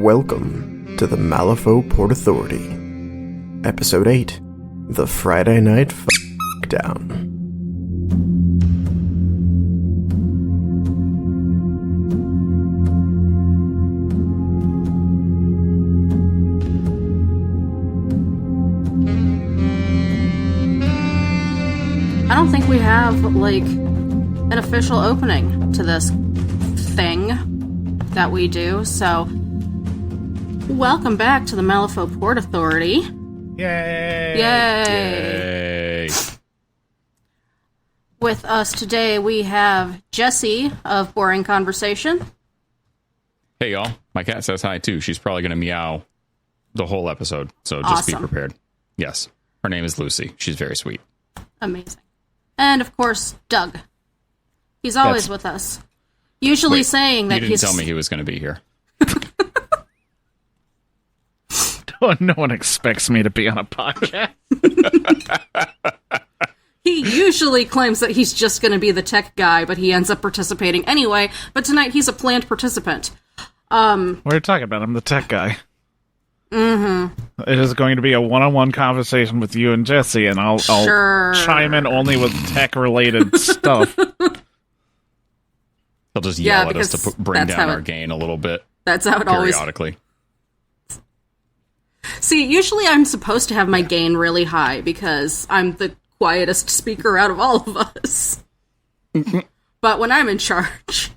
Welcome to the Malifaux Port Authority. Episode 8, The Friday Night F***down. I don't think we have, an official opening to this thing that we do, so welcome back to the Malifaux Port Authority. Yay! Yay! With us today, we have Jessie of Boring Conversation. Hey, y'all. My cat says hi, too. She's probably going to meow the whole episode, so just be prepared. Yes. Her name is Lucy. She's very sweet. Amazing. And, of course, Doug. He's always with us. Usually saying that you didn't tell me he was going to be here. No one expects me to be on a podcast. He usually claims that he's just going to be the tech guy, but he ends up participating anyway. But tonight he's a planned participant. What are you talking about? I'm the tech guy. Mm-hmm. It is going to be a one-on-one conversation with you and Jesse, and I'll chime in only with tech-related stuff. They'll just yell at us to bring down our gain a little bit. That's how it periodically. See, usually I'm supposed to have my gain really high because I'm the quietest speaker out of all of us. But when I'm in charge...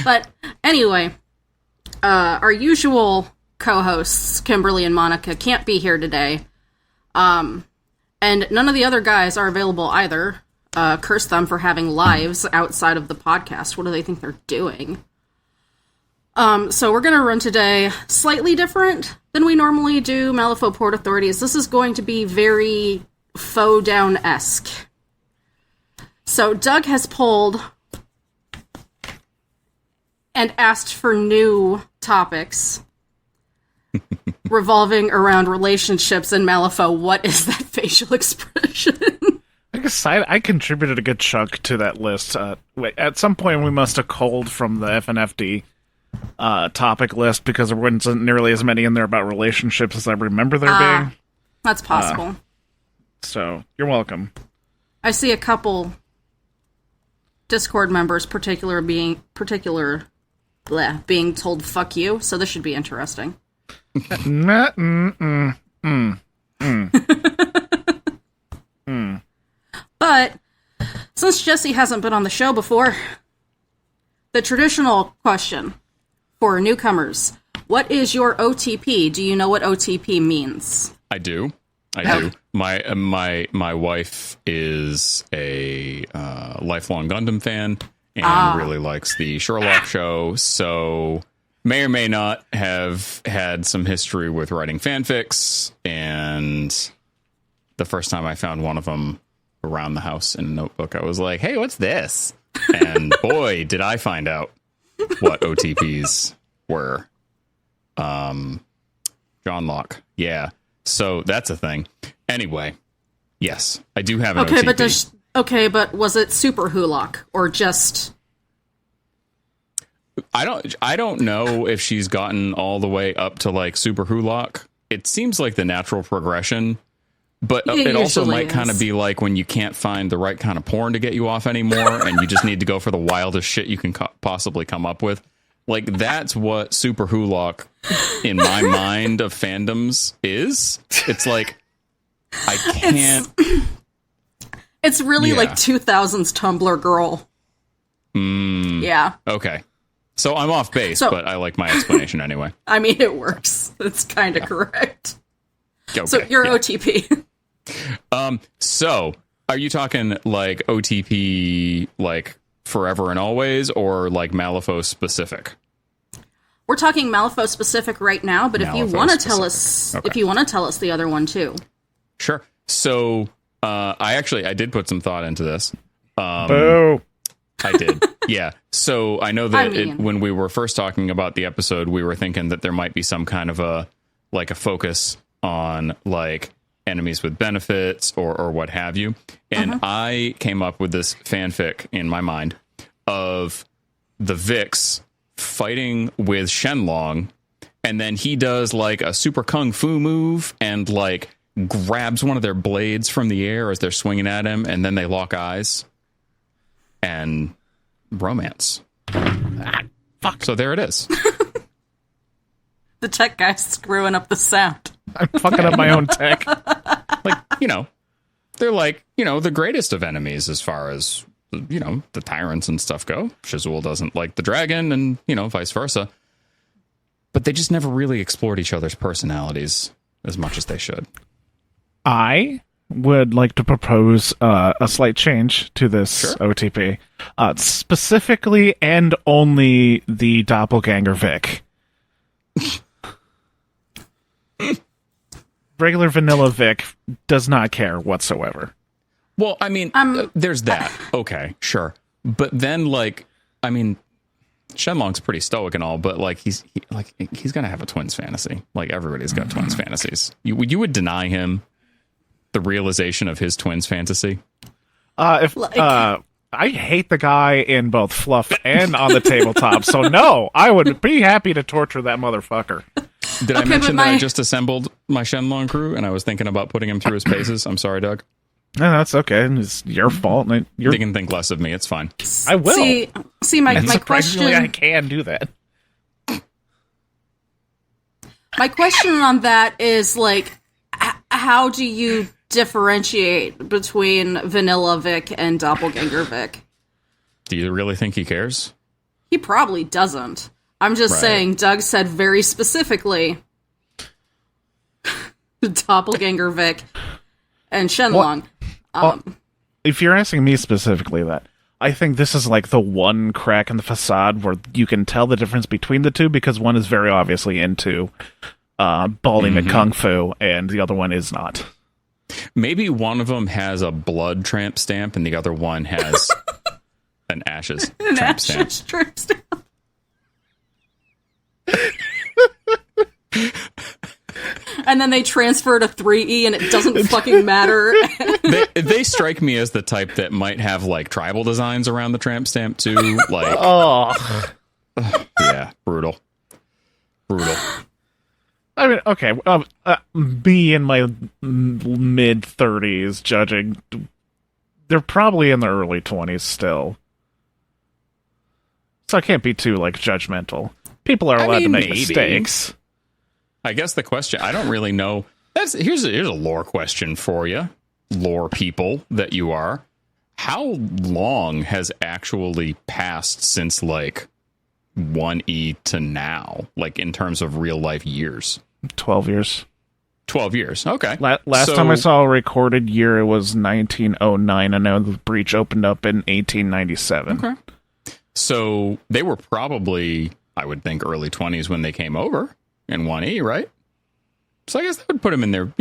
But anyway, our usual co-hosts, Kimberly and Monica, can't be here today. And none of the other guys are available either. Curse them for having lives outside of the podcast. What do they think they're doing? So we're going to run today slightly different than we normally do Malifaux Port Authorities. This is going to be very faux down-esque. So Doug has pulled and asked for new topics revolving around relationships in Malifaux. What is that facial expression? I guess I contributed a good chunk to that list. At some point, we must have culled from the FNFD topic list because there wasn't nearly as many in there about relationships as I remember there being. That's possible. So, you're welcome. I see a couple Discord members being told fuck you, so this should be interesting. But since Jesse hasn't been on the show before, the traditional question for newcomers: what is your OTP? Do you know what OTP means? I do. My wife is a lifelong Gundam fan and really likes the Sherlock show, so may or may not have had some history with writing fanfics, and the first time I found one of them around the house in a notebook, I was like, hey, what's this? And boy, did I find out what OTPs were. John Locke. Yeah. So that's a thing. Anyway, yes, I do have an OTP. But was it Super Hulock or just... I don't know if she's gotten all the way up to Super Hulock. It seems like the natural progression. But it also might kind of be like when you can't find the right kind of porn to get you off anymore, and you just need to go for the wildest shit you can possibly come up with. That's what Super Hulock, in my mind of fandoms, is. It's like, I can't... It's really like 2000s Tumblr girl. Yeah. Okay. So I'm off base, but I like my explanation anyway. I mean, it works. It's kind of correct. Okay, so you're OTP. So are you talking OTP forever and always, or Malifaux specific? We're talking Malifaux specific right now, but if you want to tell us, the other one too. Sure. So I did put some thought into this. Boo. I did. Yeah. So I know that when we were first talking about the episode, we were thinking that there might be some kind of a focus on enemies with benefits or what have you. And I came up with this fanfic in my mind of the Vix fighting with Shenlong, and then he does like a super kung fu move and like grabs one of their blades from the air as they're swinging at him, and then they lock eyes and romance. Fuck. So there it is. The tech guy's screwing up the sound. I'm fucking up my own tech. Like, they're like, the greatest of enemies as far as, the tyrants and stuff go. Shizul doesn't like the dragon and, vice versa. But they just never really explored each other's personalities as much as they should. I would like to propose a slight change to this OTP. Specifically and only the Doppelganger Vic. Regular vanilla Vic does not care whatsoever. Well, I mean, there's that. Okay, sure. But then, Shenlong's pretty stoic and all, but he's gonna have a twins fantasy. Like everybody's got twins fantasies. You would deny him the realization of his twins fantasy? I hate the guy in both Fluff and on the tabletop, so no, I would be happy to torture that motherfucker. Did I mention that I just assembled my Shenlong crew and I was thinking about putting him through his paces? I'm sorry, Doug. No, that's okay. It's your fault. They can think less of me. It's fine. I will. See, my question. I can do that. My question on that is how do you differentiate between Vanilla Vic and Doppelganger Vic? Do you really think he cares? He probably doesn't. I'm just saying, Doug said very specifically Doppelganger Vic and Shenlong. If you're asking me specifically that, I think this is like the one crack in the facade where you can tell the difference between the two because one is very obviously into balding and kung fu and the other one is not. Maybe one of them has a blood tramp stamp and the other one has an ashes tramp stamp. Tramp stamp. And then they transfer to 3E and it doesn't fucking matter. They strike me as the type that might have tribal designs around the tramp stamp too. Yeah, brutal. I mean, okay, me in my mid-30s judging, they're probably in their early 20s still. So I can't be too, judgmental. People are allowed to make mistakes. I guess the question, I don't really know. Here's a lore question for you, lore people that you are. How long has actually passed since, 1E to now, in terms of real-life years? 12 years. 12 years, okay. Last time I saw a recorded year, it was 1909. I know the breach opened up in 1897. Okay. So they were probably, I would think, early 20s when they came over in 1E, right? So I guess that would put them in their,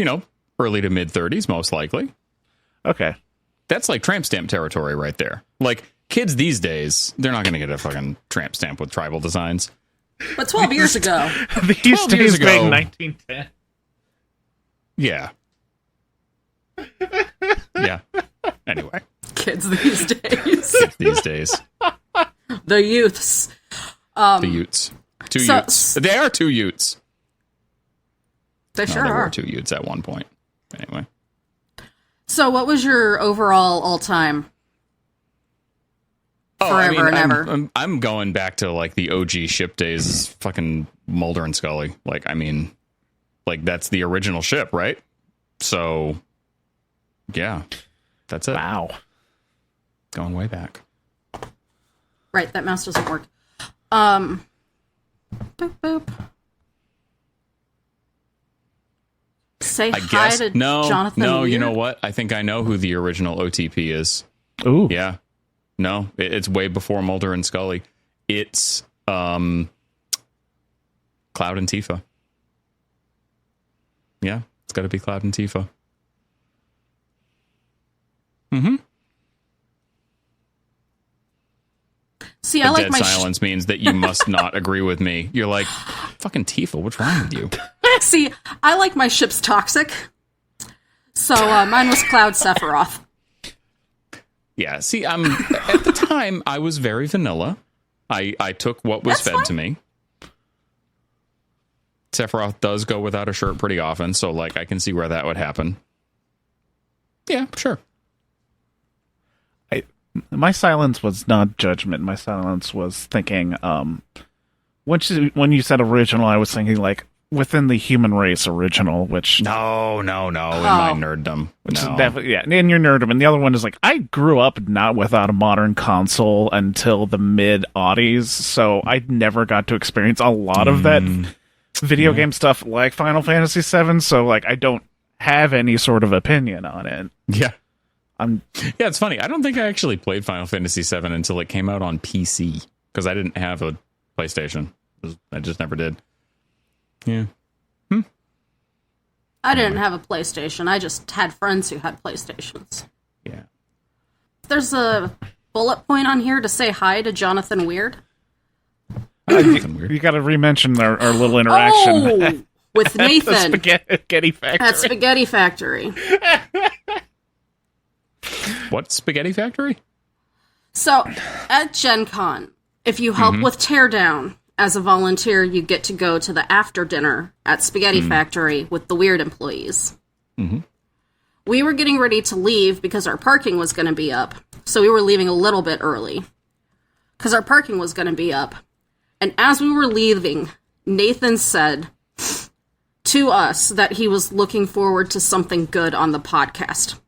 early to mid-30s, most likely. Okay. That's tramp stamp territory right there. Kids these days, they're not going to get a fucking tramp stamp with tribal designs. But 12 years ago. These days being 1910. Yeah. Yeah. Anyway. Kids these days. Kids these days. The youths. The Utes. Two Utes. They are two Utes. They sure there are. were two Utes at one point. Anyway. So what was your overall all-time? Forever and ever. I'm going back to the OG ship days, fucking Mulder and Scully. That's the original ship, right? So, yeah, that's it. Wow. Going way back. Right, that mouse doesn't work. Boop, boop. Say hi to Jonathan. No, Weir? you know what? I think I know who the original OTP is. Ooh. Yeah. No, it's way before Mulder and Scully. It's Cloud and Tifa. Yeah, it's got to be Cloud and Tifa. Mm-hmm. See, I like dead my silence means that you must not agree with me. You're like, fucking Tifa, what's wrong with you? See, I like my ships toxic. So mine was Cloud Sephiroth. Yeah, see, at the time, I was very vanilla. I took what was That's fed fine. to me. Sephiroth does go without a shirt pretty often, so like I can see where that would happen. Yeah, sure. My silence was not judgment. My silence was thinking. When you said original, I was thinking like within the human race original, which No, in my nerddom. which No. is definitely in your nerdom. And the other one is like I grew up not without a modern console until the mid aughties, so I never got to experience a lot of that video game stuff like Final Fantasy VII. So like I don't have any sort of opinion on it. Yeah. I'm Yeah, it's funny. I don't think I actually played Final Fantasy VII until it came out on PC because I didn't have a PlayStation. I just never did. Yeah. I didn't have a PlayStation. I just had friends who had PlayStations. Yeah. There's a bullet point on here to say hi to Jonathan Weird. Something weird. you got to re-mention our little interaction. Oh, with The Nathan spaghetti factory. at Spaghetti Factory. What Spaghetti Factory? So, at Gen Con, if you help with Teardown as a volunteer, you get to go to the after dinner at Spaghetti Factory with the Weird employees. We were getting ready to leave because our parking was going to be up. So we were leaving a little bit early because our parking was going to be up. And as we were leaving, Nathan said to us that he was looking forward to something good on the podcast.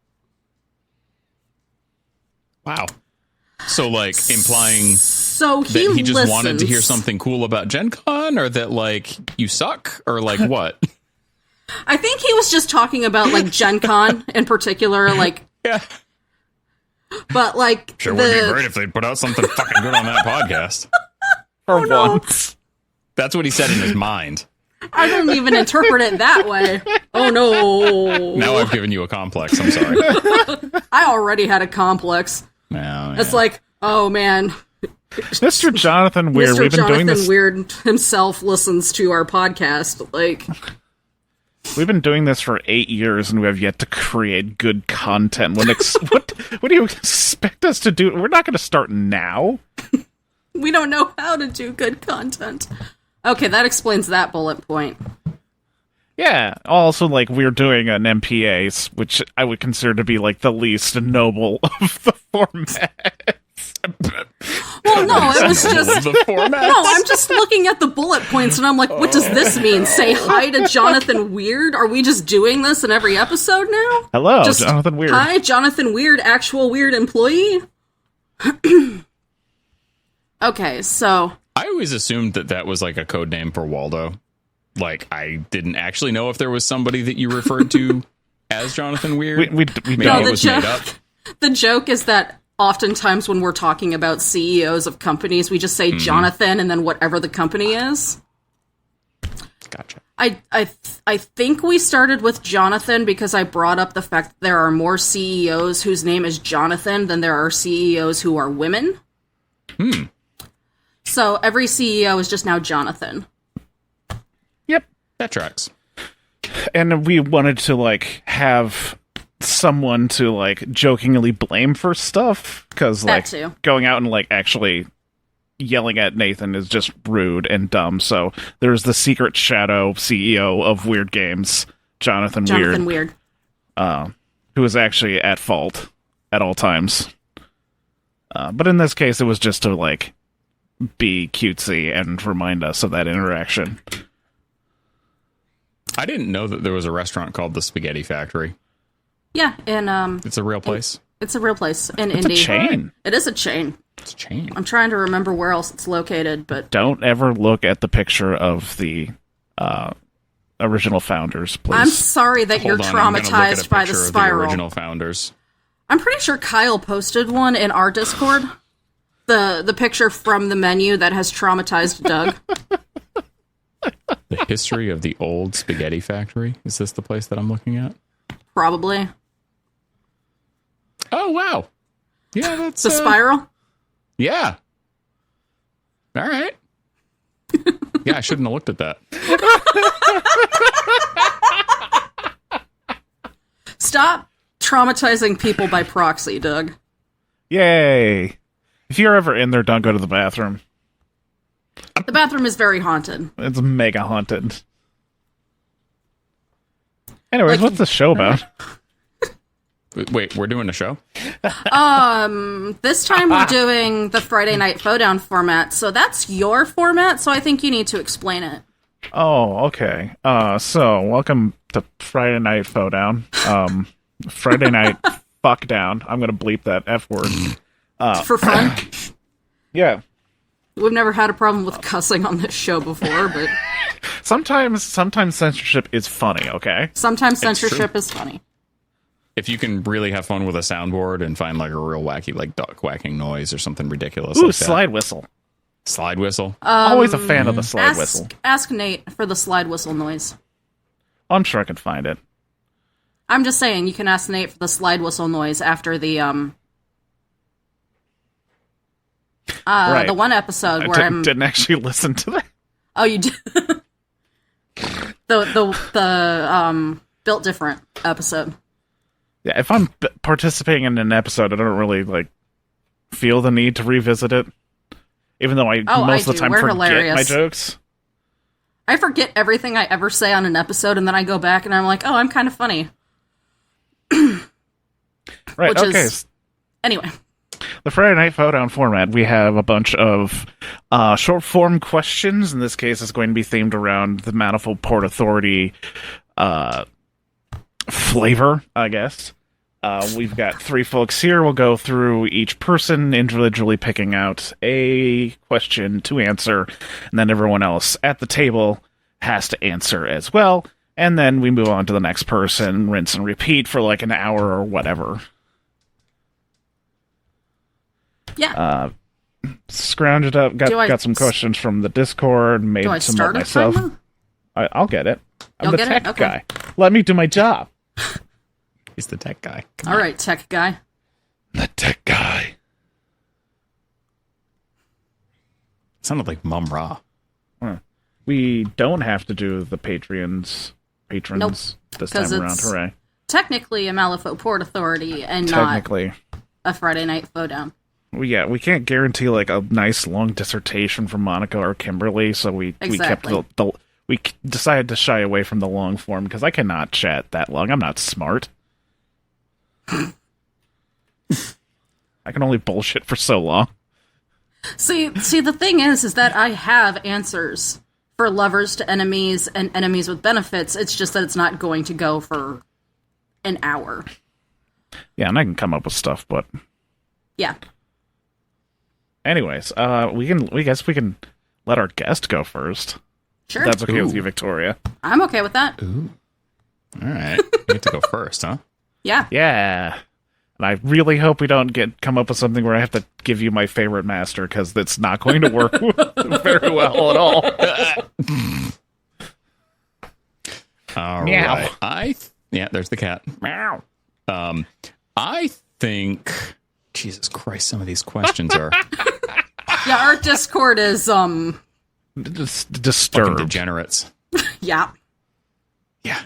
Wow. So, like, implying So that he just listens. wanted to hear something cool about Gen Con, or that, like, you suck, or, like, what? I think he was just talking about, like, Gen Con in particular, like, Yeah. but, like, Sure would be great if they put out something fucking good on that podcast. For no. once. That's what he said in his mind. I didn't even interpret it that way. Oh, no. Now I've given you a complex. I'm sorry. I already had a complex. No, It's like, oh, man, Mr. Jonathan Weird, Mr. we've been doing Jonathan this. Weird himself listens to our podcast. Like, We've been doing this for 8 years, and we have yet to create good content. What do you expect us to do? We're not going to start now. we don't know how to do good content. Okay, that explains that bullet point. Yeah. Also, like we're doing an MPA, which I would consider to be like the least noble of the format. Well, no, it was just... the format. No, I'm just looking at the bullet points, and I'm like, what does this mean? Say hi to Jonathan Weird? Are we just doing this in every episode now? Hello, Just, Jonathan Weird. Hi, Jonathan Weird, actual Weird employee? Okay, so... I always assumed that was like a code name for Waldo. Like, I didn't actually know if there was somebody that you referred to as Jonathan Weird. We Maybe don't. it was made up. The joke is that oftentimes when we're talking about CEOs of companies, we just say Jonathan and then whatever the company is. Gotcha. I think we started with Jonathan because I brought up the fact that there are more CEOs whose name is Jonathan than there are CEOs who are women. So every CEO is just now Jonathan. Yep. That tracks. And we wanted to like have someone to like jokingly blame for stuff because That like too. going out and like actually yelling at Nathan is just rude and dumb. So there's the secret shadow CEO of Weird Games, Jonathan Weird. who is actually at fault at all times. But in this case, it was just to like be cutesy and remind us of that interaction. I didn't know that there was a restaurant called the Spaghetti Factory. Yeah, and It's a real place. it's a real place in It's Indy. a chain. It is a chain. It's a chain. I'm trying to remember where else it's located, but Don't ever look at the picture of the original founders, please. I'm sorry that you're Hold on, I'm gonna look at a traumatized by the picture of spiral. original founders. I'm pretty sure Kyle posted one in our Discord. The picture from the menu that has traumatized Doug. The history of the old Spaghetti Factory. Is this the place that I'm looking at? Probably. Oh, wow. Yeah, that's... The spiral? Yeah. All right. Yeah, I shouldn't have looked at that. Stop traumatizing people by proxy, Doug. Yay! If you're ever in there, don't go to the bathroom. The bathroom is very haunted. It's mega haunted. Anyways, Like- what's the show about? Wait, we're doing a show? This time we're doing the Friday Night Down format, so that's your format, so I think you need to explain it. Oh, okay. So welcome to Friday Night Down. Friday Night Fuck Down. I'm gonna bleep that F word. For fun. Yeah. We've never had a problem with cussing on this show before, but Sometimes censorship is funny, okay? sometimes censorship is funny. If you can really have fun with a soundboard and find like a real wacky like duck quacking noise or something ridiculous Ooh, like that. slide whistle. Slide whistle. Always a fan of the slide whistle. Ask Nate for the slide whistle noise. I'm sure I can find it. I'm just saying, you can ask Nate for the slide whistle noise after the Right. the one episode I where I'm didn't actually listen to that. Oh, you did. the built different episode. Yeah, if I'm participating in an episode, I don't really like feel the need to revisit it, even though I most of the do. time We're forget hilarious. my jokes. I forget everything I ever say on an episode, and then I go back and I'm like, oh, I'm kind of funny. Right. Which Okay. is- Anyway, The Friday Night Down format, we have a bunch of short form questions. In this case, it's going to be themed around the Malifaux Port Authority flavor, I guess. We've got 3 folks here. We'll go through each person individually picking out a question to answer, and then everyone else at the table has to answer as well. And then we move on to the next person, rinse and repeat for like an hour or whatever. yeah. Scrounged it up, got some questions from the Discord, made Do I some start up a myself. timer? I'll get it. I'm You'll the get it? tech Okay. guy. Let me do my job. He's the tech guy. All right, tech guy. The tech guy. Sounded like Mum Ra. We don't have to do the patrons this 'cause time around. it's Hooray. Technically a Malifaux Port Authority and Technically. not a Friday Night Down. We can't guarantee like a nice long dissertation from Monica or Kimberly, so we kept Exactly. we decided to shy away from the long form because I cannot chat that long. I'm not smart. I can only bullshit for so long. See, the thing is that I have answers for lovers to enemies and enemies with benefits. It's just that it's not going to go for an hour. Yeah, and I can come up with stuff, but Yeah. anyways, we guess we can let our guest go first. Sure. That's okay with Ooh. you, Victoria. I'm okay with that. All right. You get to go first, huh? Yeah. Yeah. And I really hope we don't come up with something where I have to give you my favorite master, because that's not going to work very well at all. All Meow. right. Yeah, there's the cat. Meow. I think, Jesus Christ, some of these questions are Yeah, our Discord is Just fucking disturbed. degenerates. yeah. Yeah.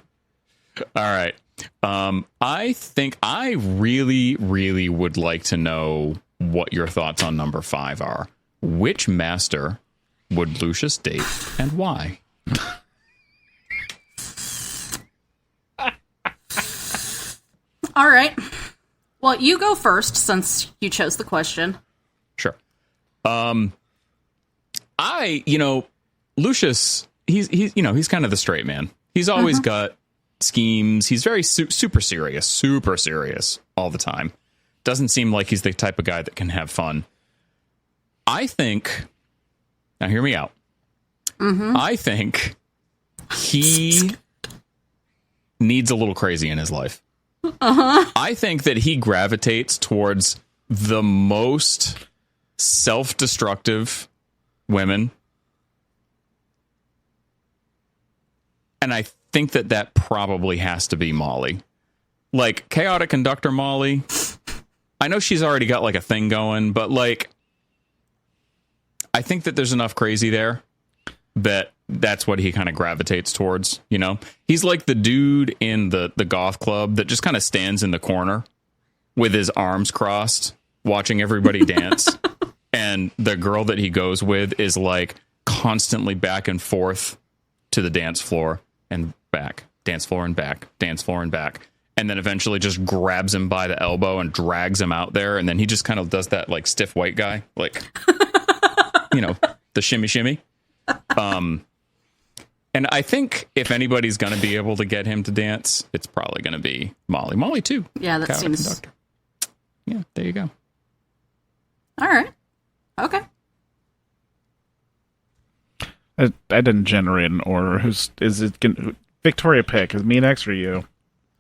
All right. I think I really, really would like to know what your thoughts on number 5 are. Which master would Lucius date and why? All right. Well, you go first since you chose the question. Sure. Lucius, he's kind of the straight man. He's always got schemes. He's very super serious all the time. Doesn't seem like he's the type of guy that can have fun. I think, now hear me out. I think he needs a little crazy in his life. I think that he gravitates towards the most self-destructive women. And I think that probably has to be Molly. Like, chaotic conductor Molly. I know she's already got like a thing going, but like, I think that there's enough crazy there that that's what he kind of gravitates towards, you know? He's like the dude in the goth club that just kind of stands in the corner with his arms crossed, watching everybody dance. And the girl that he goes with is like constantly back and forth to the dance floor and back, dance floor and back, dance floor and back. And then eventually just grabs him by the elbow and drags him out there. And then he just kind of does that like stiff white guy, like, the shimmy shimmy. And I think if anybody's going to be able to get him to dance, it's probably going to be Molly. Molly, too. Yeah, that seems... Conductor. Yeah, there you go. All right. Okay. I didn't generate an order. Victoria pick? Is me next or you?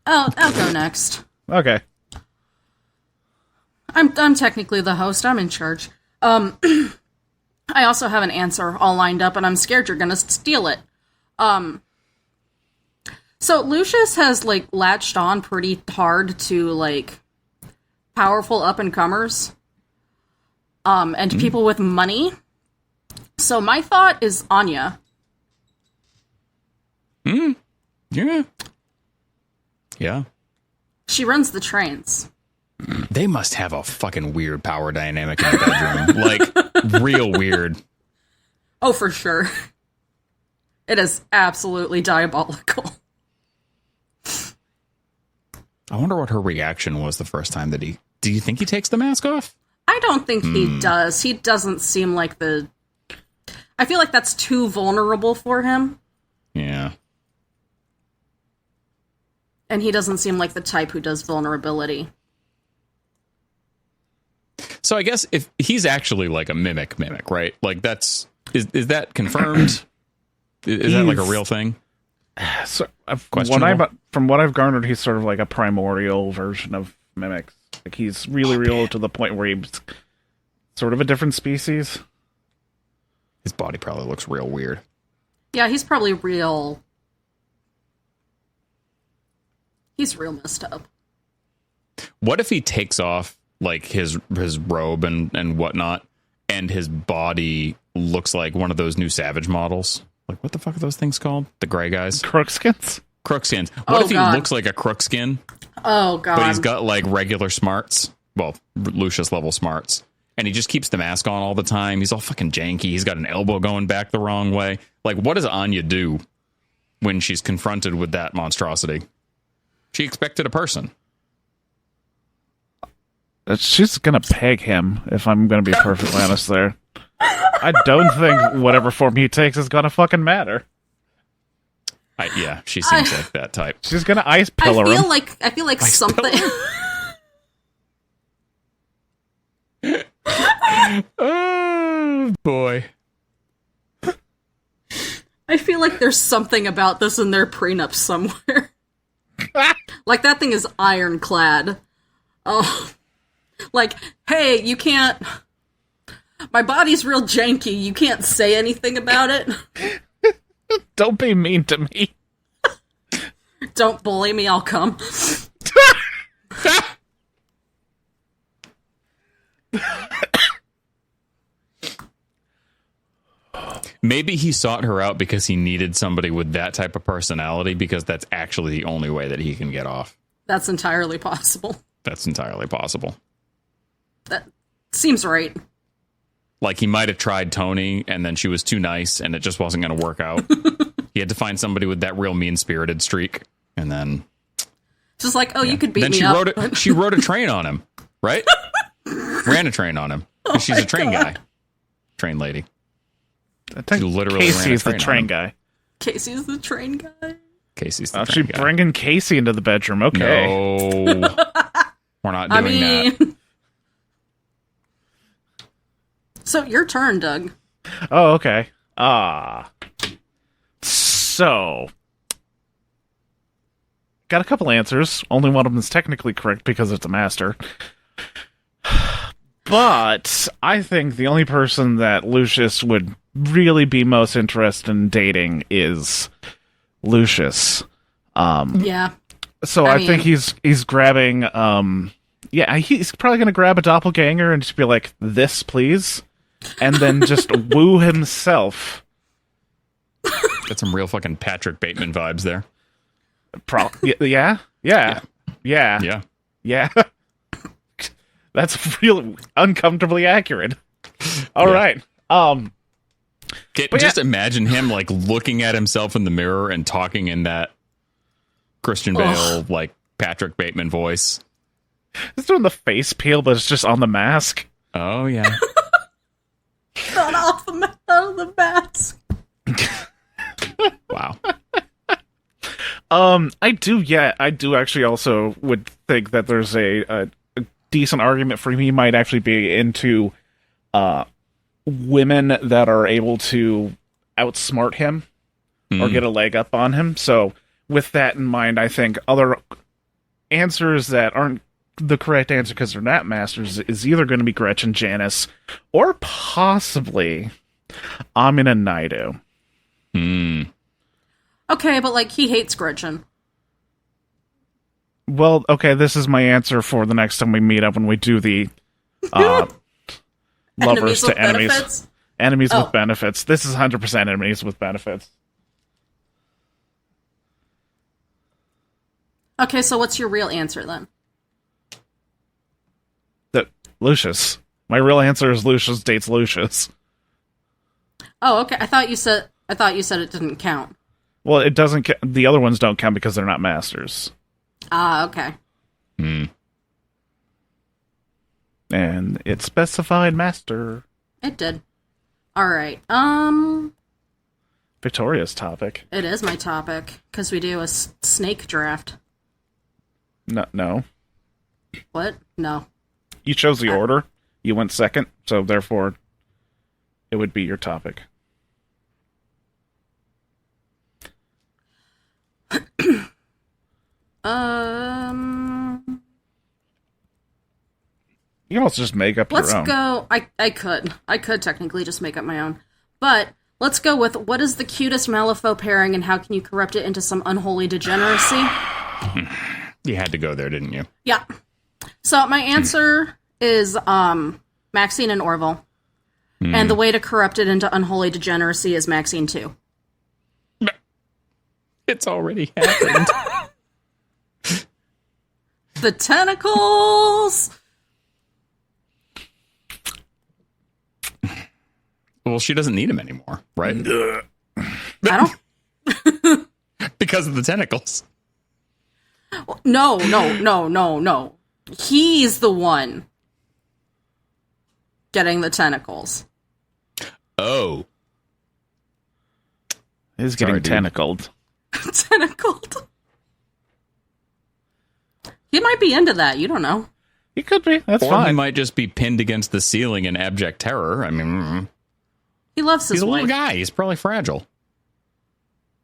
Oh, I'll go next. Okay. I'm technically the host. I'm in charge. I also have an answer all lined up, and I'm scared you're going to steal it. So Lucius has, like, latched on pretty hard to, like, powerful up-and-comers, and people with money. So my thought is Anya. Yeah. Yeah. She runs the trains. They must have a fucking weird power dynamic in the bedroom. Like, real weird. Oh, for sure. It is absolutely diabolical. I wonder what her reaction was the first time that do you think he takes the mask off? I don't think he does. He doesn't seem like I feel like that's too vulnerable for him. Yeah. And he doesn't seem like the type who does vulnerability. So I guess if he's actually like a mimic, right? Like is that confirmed? Is that like a real thing? So, from what I've garnered, he's sort of like a primordial version of mimics. Like he's really real to the point where he's sort of a different species. His body probably looks real weird. Yeah, he's probably real. He's real messed up. What if he takes off like his robe and whatnot, and his body looks like one of those new Savage models? Like, what the fuck are those things called? The gray guys? Crookskins? Crookskins. What if he looks like a crookskin? Oh, God. But he's got, like, regular smarts. Well, Lucius level smarts. And he just keeps the mask on all the time. He's all fucking janky. He's got an elbow going back the wrong way. Like, what does Anya do when she's confronted with that monstrosity? She expected a person. She's gonna peg him, if I'm gonna be perfectly honest there. I don't think whatever form he takes is gonna fucking matter. Yeah, she seems like that type. She's gonna ice pillar him. I feel like something... Oh, boy. I feel like there's something about this in their prenup somewhere. Like, that thing is ironclad. Oh... Like, hey, you can't... My body's real janky. You can't say anything about it. Don't be mean to me. Don't bully me, I'll come. Maybe he sought her out because he needed somebody with that type of personality, because that's actually the only way that he can get off. That's entirely possible. That's entirely possible. That seems right. Like, he might have tried Tony, and then she was too nice, and it just wasn't going to work out. He had to find somebody with that real mean-spirited streak, and then... Just like, you could beat then me up. She rode a train on him, right? Ran a train on him. She's a train guy. Train lady. She literally Casey's the train guy. Casey's the train guy? Casey's the train guy. She's bringing Casey into the bedroom. Okay. No. We're not doing that. So, your turn, Doug. Oh, okay. So... Got a couple answers. Only one of them is technically correct because it's a master. But I think the only person that Lucius would really be most interested in dating is Lucius. Yeah. So I think he's grabbing... he's probably going to grab a doppelganger and just be like, this, please? And then just woo himself. Got some real fucking Patrick Bateman vibes there. Yeah. That's real uncomfortably accurate. All right. Just imagine him like looking at himself in the mirror and talking in that Christian Bale, like Patrick Bateman voice. He's doing the face peel, but it's just on the mask. Oh, yeah. Not off the mask. Wow. I do actually also would think that there's a decent argument for he might actually be into women that are able to outsmart him or get a leg up on him. So with that in mind, I think other answers that aren't the correct answer because they're not masters is either going to be Gretchen Janice or possibly Amina Naidu. Okay, but like he hates Gretchen. Well, okay, this is my answer for the next time we meet up when we do the lovers to enemies. Benefits? Enemies with benefits. This is 100% enemies with benefits. Okay, so what's your real answer then? Lucius. My real answer is Lucius dates Lucius. Oh, okay. I thought you said it didn't count. Well, it doesn't. The other ones don't count because they're not masters. Ah, okay. And it specified master. It did. All right. Victoria's topic. It is my topic because we do a snake draft. No. What? No. You chose the order. You went second, so therefore, it would be your topic. You can also just make up your own. Let's go. I could technically just make up my own, but let's go with what is the cutest Malifaux pairing and how can you corrupt it into some unholy degeneracy? You had to go there, didn't you? Yeah. So my answer is Maxine and Orville. And the way to corrupt it into unholy degeneracy is Maxine 2. It's already happened. The tentacles! Well, she doesn't need him anymore, right? I don't... Because of the tentacles. No. He's the one getting the tentacles. Oh. He's getting tentacled. Tentacled. He might be into that. You don't know. He could be. That's or fine. he might just be pinned against the ceiling in abject terror. I mean, He loves his he's a wife. little guy. He's probably fragile.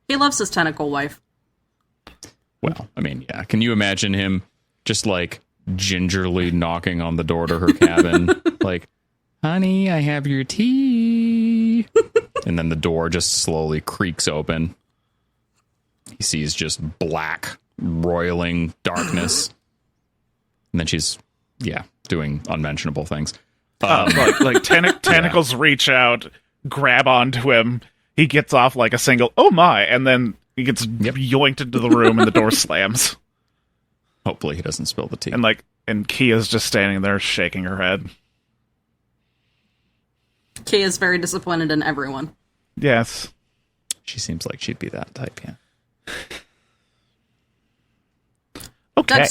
He loves his tentacle wife. Well, I mean, yeah. Can you imagine him just like gingerly knocking on the door to her cabin? Like, honey, I have your tea. And then the door just slowly creaks open. He sees just black, roiling darkness. And then she's, doing unmentionable things. Tentacles reach out, grab onto him. He gets off like a single, oh my, and then he gets yoinked into the room and the door slams. Hopefully he doesn't spill the tea. And Kia's just standing there shaking her head. Kay is very disappointed in everyone. Yes. She seems like she'd be that type, yeah. Okay.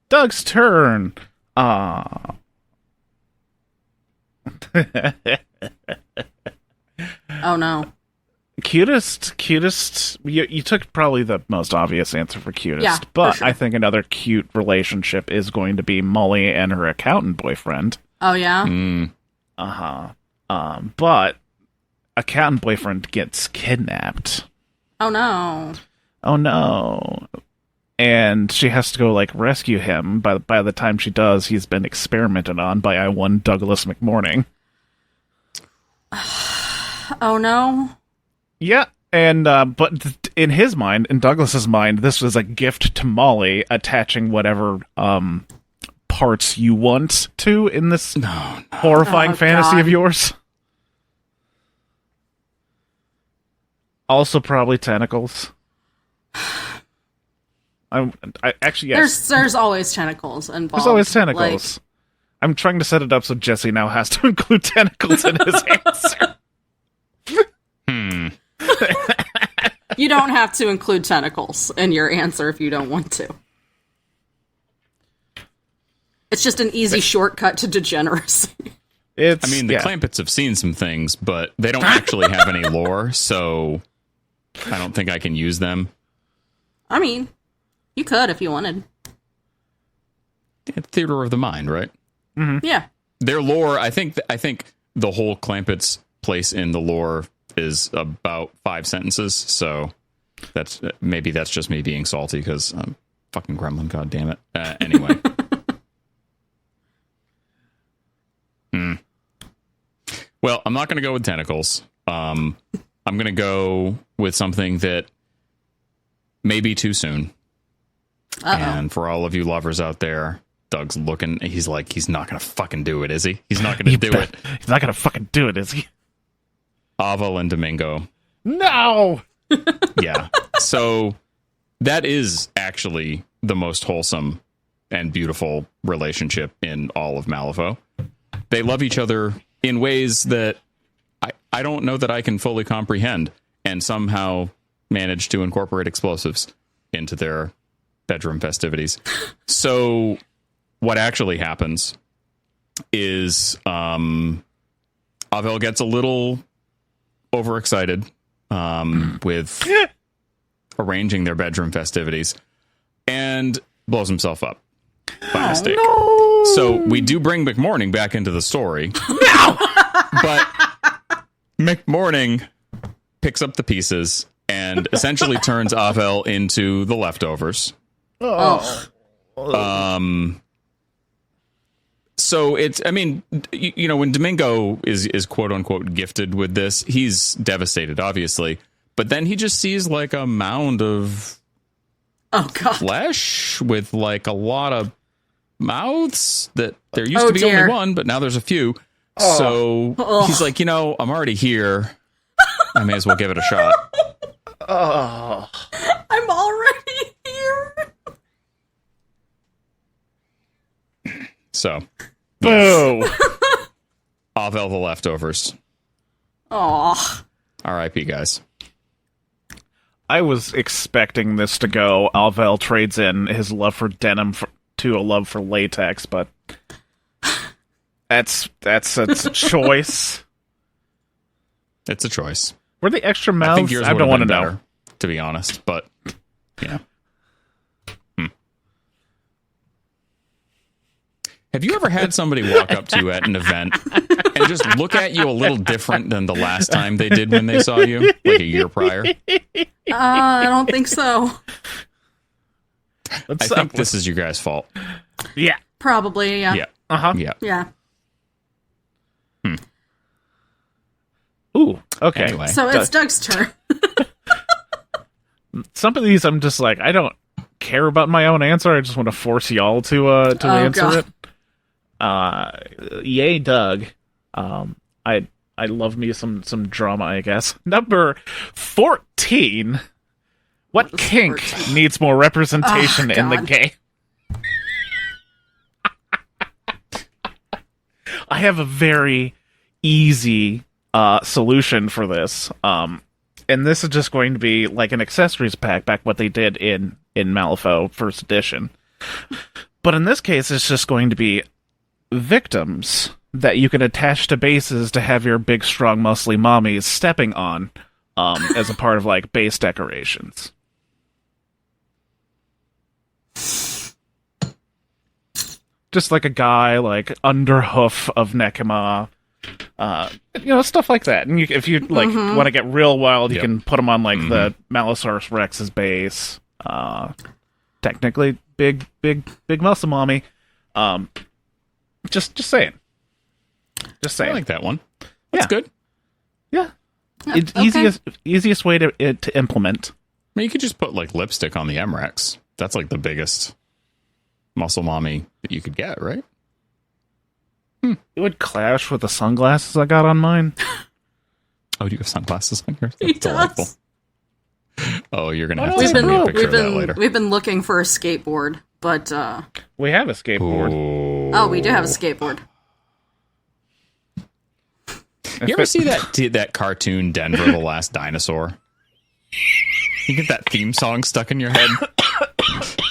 Doug's turn. Oh no. Cutest. You took probably the most obvious answer for cutest, Yeah, but for sure. I think another cute relationship is going to be Molly and her accountant boyfriend. Oh yeah? But accountant boyfriend gets kidnapped. Oh no. Oh no. And she has to go rescue him. By the time she does, he's been experimented on by one Douglas McMorning. Oh no. Yeah, and but in his mind, in Douglas's mind, this was a gift to Molly, attaching whatever parts you want to in this horrifying fantasy God. of yours. Also, probably tentacles. I actually, yes. There's always tentacles involved. There's always tentacles. I'm trying to set it up so Jesse now has to include tentacles in his answer. You don't have to include tentacles in your answer if you don't want to. It's just an easy shortcut to degeneracy. The Clampets have seen some things, but they don't actually have any lore, so I don't think I can use them. I mean, you could if you wanted. Theater of the mind, right? Mm-hmm. Yeah. Their lore, I think the whole Clampets place in the lore is about 5 sentences, so that's just me being salty because I'm fucking gremlin, god damn it. Anyway. Well, I'm not going to go with tentacles. I'm going to go with something that may be too soon. Uh-oh. And for all of you lovers out there, Doug's looking. He's like, he's not going to fucking do it, is he? He's not going to do it. He's not going to fucking do it, is he? Avel and Domingo. No! Yeah. So that is actually the most wholesome and beautiful relationship in all of Malifaux. They love each other in ways that I don't know that I can fully comprehend, and somehow manage to incorporate explosives into their bedroom festivities. So what actually happens is Avel gets a little overexcited with arranging their bedroom festivities and blows himself up by mistake. No! So we do bring McMorning back into the story. No! But McMorning picks up the pieces and essentially turns Avel into the leftovers. Oh. So it's, I mean, you know, when Domingo is quote unquote gifted with this, he's devastated, obviously. But then he just sees like a mound of flesh with like a lot of mouths that there used to be only one, but now there's a few. So he's like, you know, I'm already here. I may as well give it a shot. I'm already here. So, boo. Avel the leftovers. Aw. R.I.P. guys. I was expecting this to go. Avel trades in his love for denim to a love for latex, but that's a choice. It's a choice. Were the extra mouths? I think yours I don't want to know, better, to be honest. But yeah. Have you ever had somebody walk up to you at an event and just look at you a little different than the last time they did when they saw you, like a year prior? I don't think so. I think this is your guys' fault. Yeah. Probably, yeah. Yeah. Uh-huh. Yeah. Yeah. Ooh, okay. Anyway. So it's Doug's turn. Some of these I'm just like, I don't care about my own answer. I just want to force y'all to answer God. it. Yay, Doug. I love me some drama, I guess. Number 14. What kink 14? needs more representation in the game? I have a very easy solution for this. And this is just going to be like an accessories pack, back what they did in Malifaux First Edition. But in this case, it's just going to be victims that you can attach to bases to have your big, strong, muscly mommies stepping on as a part of like base decorations. Just like a guy, like underhoof of Nekima, stuff like that. And if you like want to get real wild, you can put them on like the Malosaurus Rex's base. Technically, big muscle mommy. Just saying. Just saying. I like that one. That's good. Yeah. It's easiest way to implement. I mean, you could just put like lipstick on the MREX. That's like the biggest muscle mommy that you could get, right? It would clash with the sunglasses I got on mine. Oh, do you have sunglasses on yours? He That's delightful. does. Oh, you're gonna have to send me a picture of that later. We've been looking for a skateboard, but We have a skateboard. oh, we do have a skateboard. You ever see that cartoon Denver the Last Dinosaur? You get that theme song stuck in your head.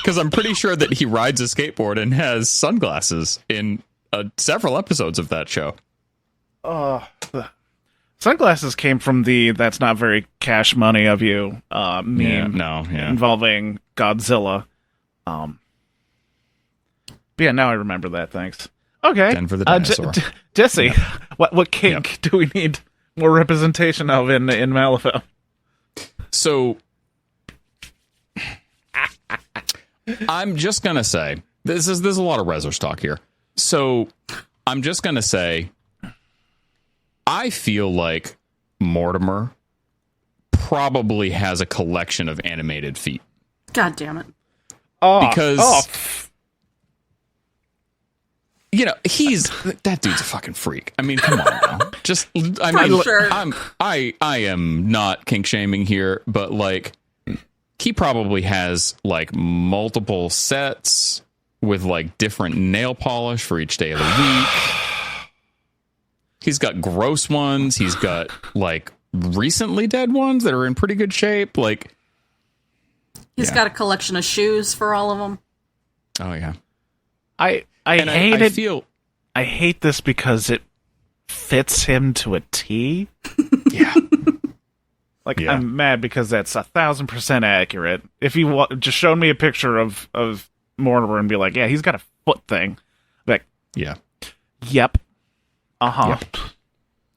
Because I'm pretty sure that he rides a skateboard and has sunglasses in several episodes of that show. Sunglasses came from the "that's not very cash money of you" meme. Involving Godzilla. But yeah, now I remember that. Thanks. Okay, Denver the dinosaur. Jesse, what kink do we need more representation of in Malifaux? So, I'm just gonna say there's a lot of Rezzers talk here. So, I'm just gonna say, I feel like Mortimer probably has a collection of animated feet. God damn it! Because you know that dude's a fucking freak. I mean, come on now. I am not kink shaming here, but like he probably has like multiple sets with like different nail polish for each day of the week. He's got gross ones. He's got like recently dead ones that are in pretty good shape. Like he's got a collection of shoes for all of them. Oh yeah. I hate this because it fits him to a T. Yeah. I'm mad because that's 1,000% accurate. If you just showed me a picture of Mortimer and be like, yeah, he's got a foot thing. Like, yeah. Yep. Uh-huh.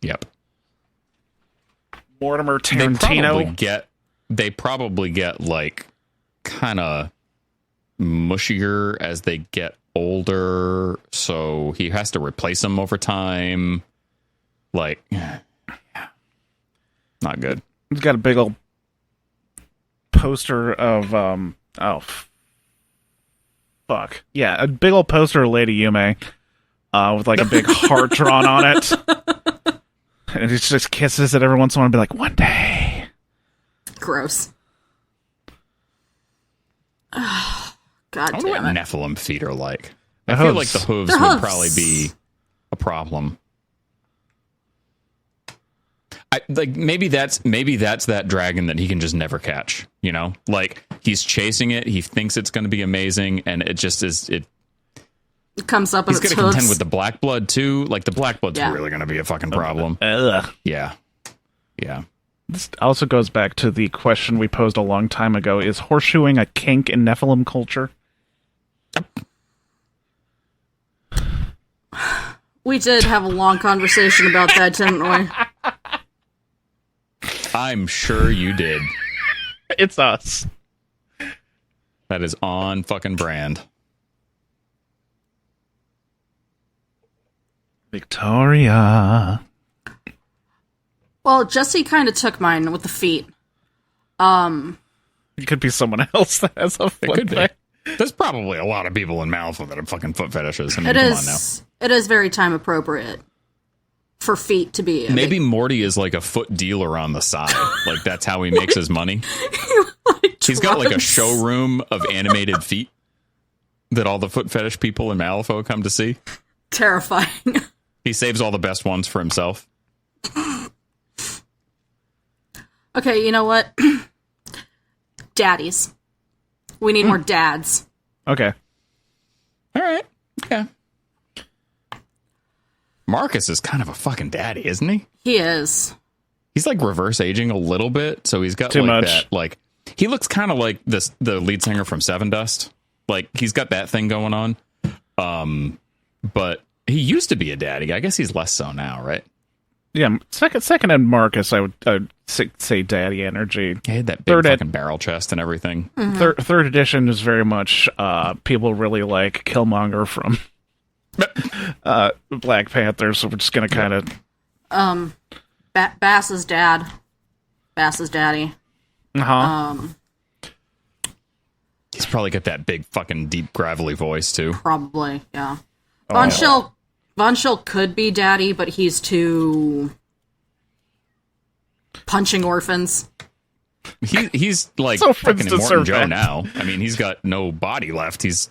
Yep. Mortimer Tarantino. They probably get like kind of mushier as they get older, so he has to replace them over time. Like, not good. He's got a big old poster of fuck. Yeah, a big old poster of Lady Yume with like a big heart drawn on it. And he just kisses it every once in a while and be like, one day. Gross. God I wonder damn what it. Nephilim feet are like. I feel like the hooves would probably be a problem. Maybe that's that dragon that he can just never catch. You know, like he's chasing it. He thinks it's going to be amazing, and it just is. It comes up. He's going to contend with the black blood too. Like the black blood's really going to be a fucking problem. Yeah. This also goes back to the question we posed a long time ago: is horseshoeing a kink in Nephilim culture? We did have a long conversation about that, didn't we? I'm sure you did. It's us. That is on fucking brand. Victoria. Well, Jesse kind of took mine with the feet. It could be someone else that has a foot. It could be. There's probably a lot of people in Malifaux that have fucking foot fetishes. I mean, come on now. It is very time appropriate for feet to be. Maybe Morty is like a foot dealer on the side. Like that's how he makes his money. He's got like a showroom of animated feet that all the foot fetish people in Malifaux come to see. Terrifying. He saves all the best ones for himself. Okay, you know what? Daddies. We need more dads. Okay. All right. Yeah. Marcus is kind of a fucking daddy, isn't he? He is. He's like reverse aging a little bit, so he's got Too like much. that. Like he looks kind of like the lead singer from Seven Dust. Like he's got that thing going on. But he used to be a daddy. I guess he's less so now, right? Yeah, second and Marcus, I would say daddy energy. He had that big fucking barrel chest and everything. Mm-hmm. Third edition is very much people really like Killmonger from Black Panther, so we're just gonna kind of Bass's dad. Bass's daddy. He's probably got that big fucking deep gravelly voice too. Probably, yeah. Von Schill could be daddy, but he's too punching orphans. He's like So fucking to Immortan Joe serve now. I mean, he's got no body left. He's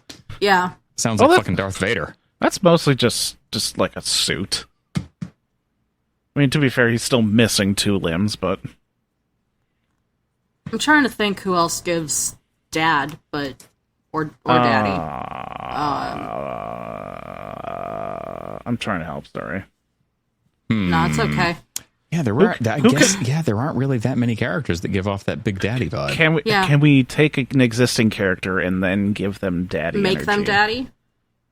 sounds Well, like fucking Darth Vader. That's mostly just like a suit. I mean, to be fair, he's still missing 2 limbs, but I'm trying to think who else gives dad, but or daddy. I'm trying to help. Sorry. No, it's okay. Yeah, there were. There aren't really that many characters that give off that Big Daddy vibe. Can we take an existing character and then give them daddy? Make energy? them daddy?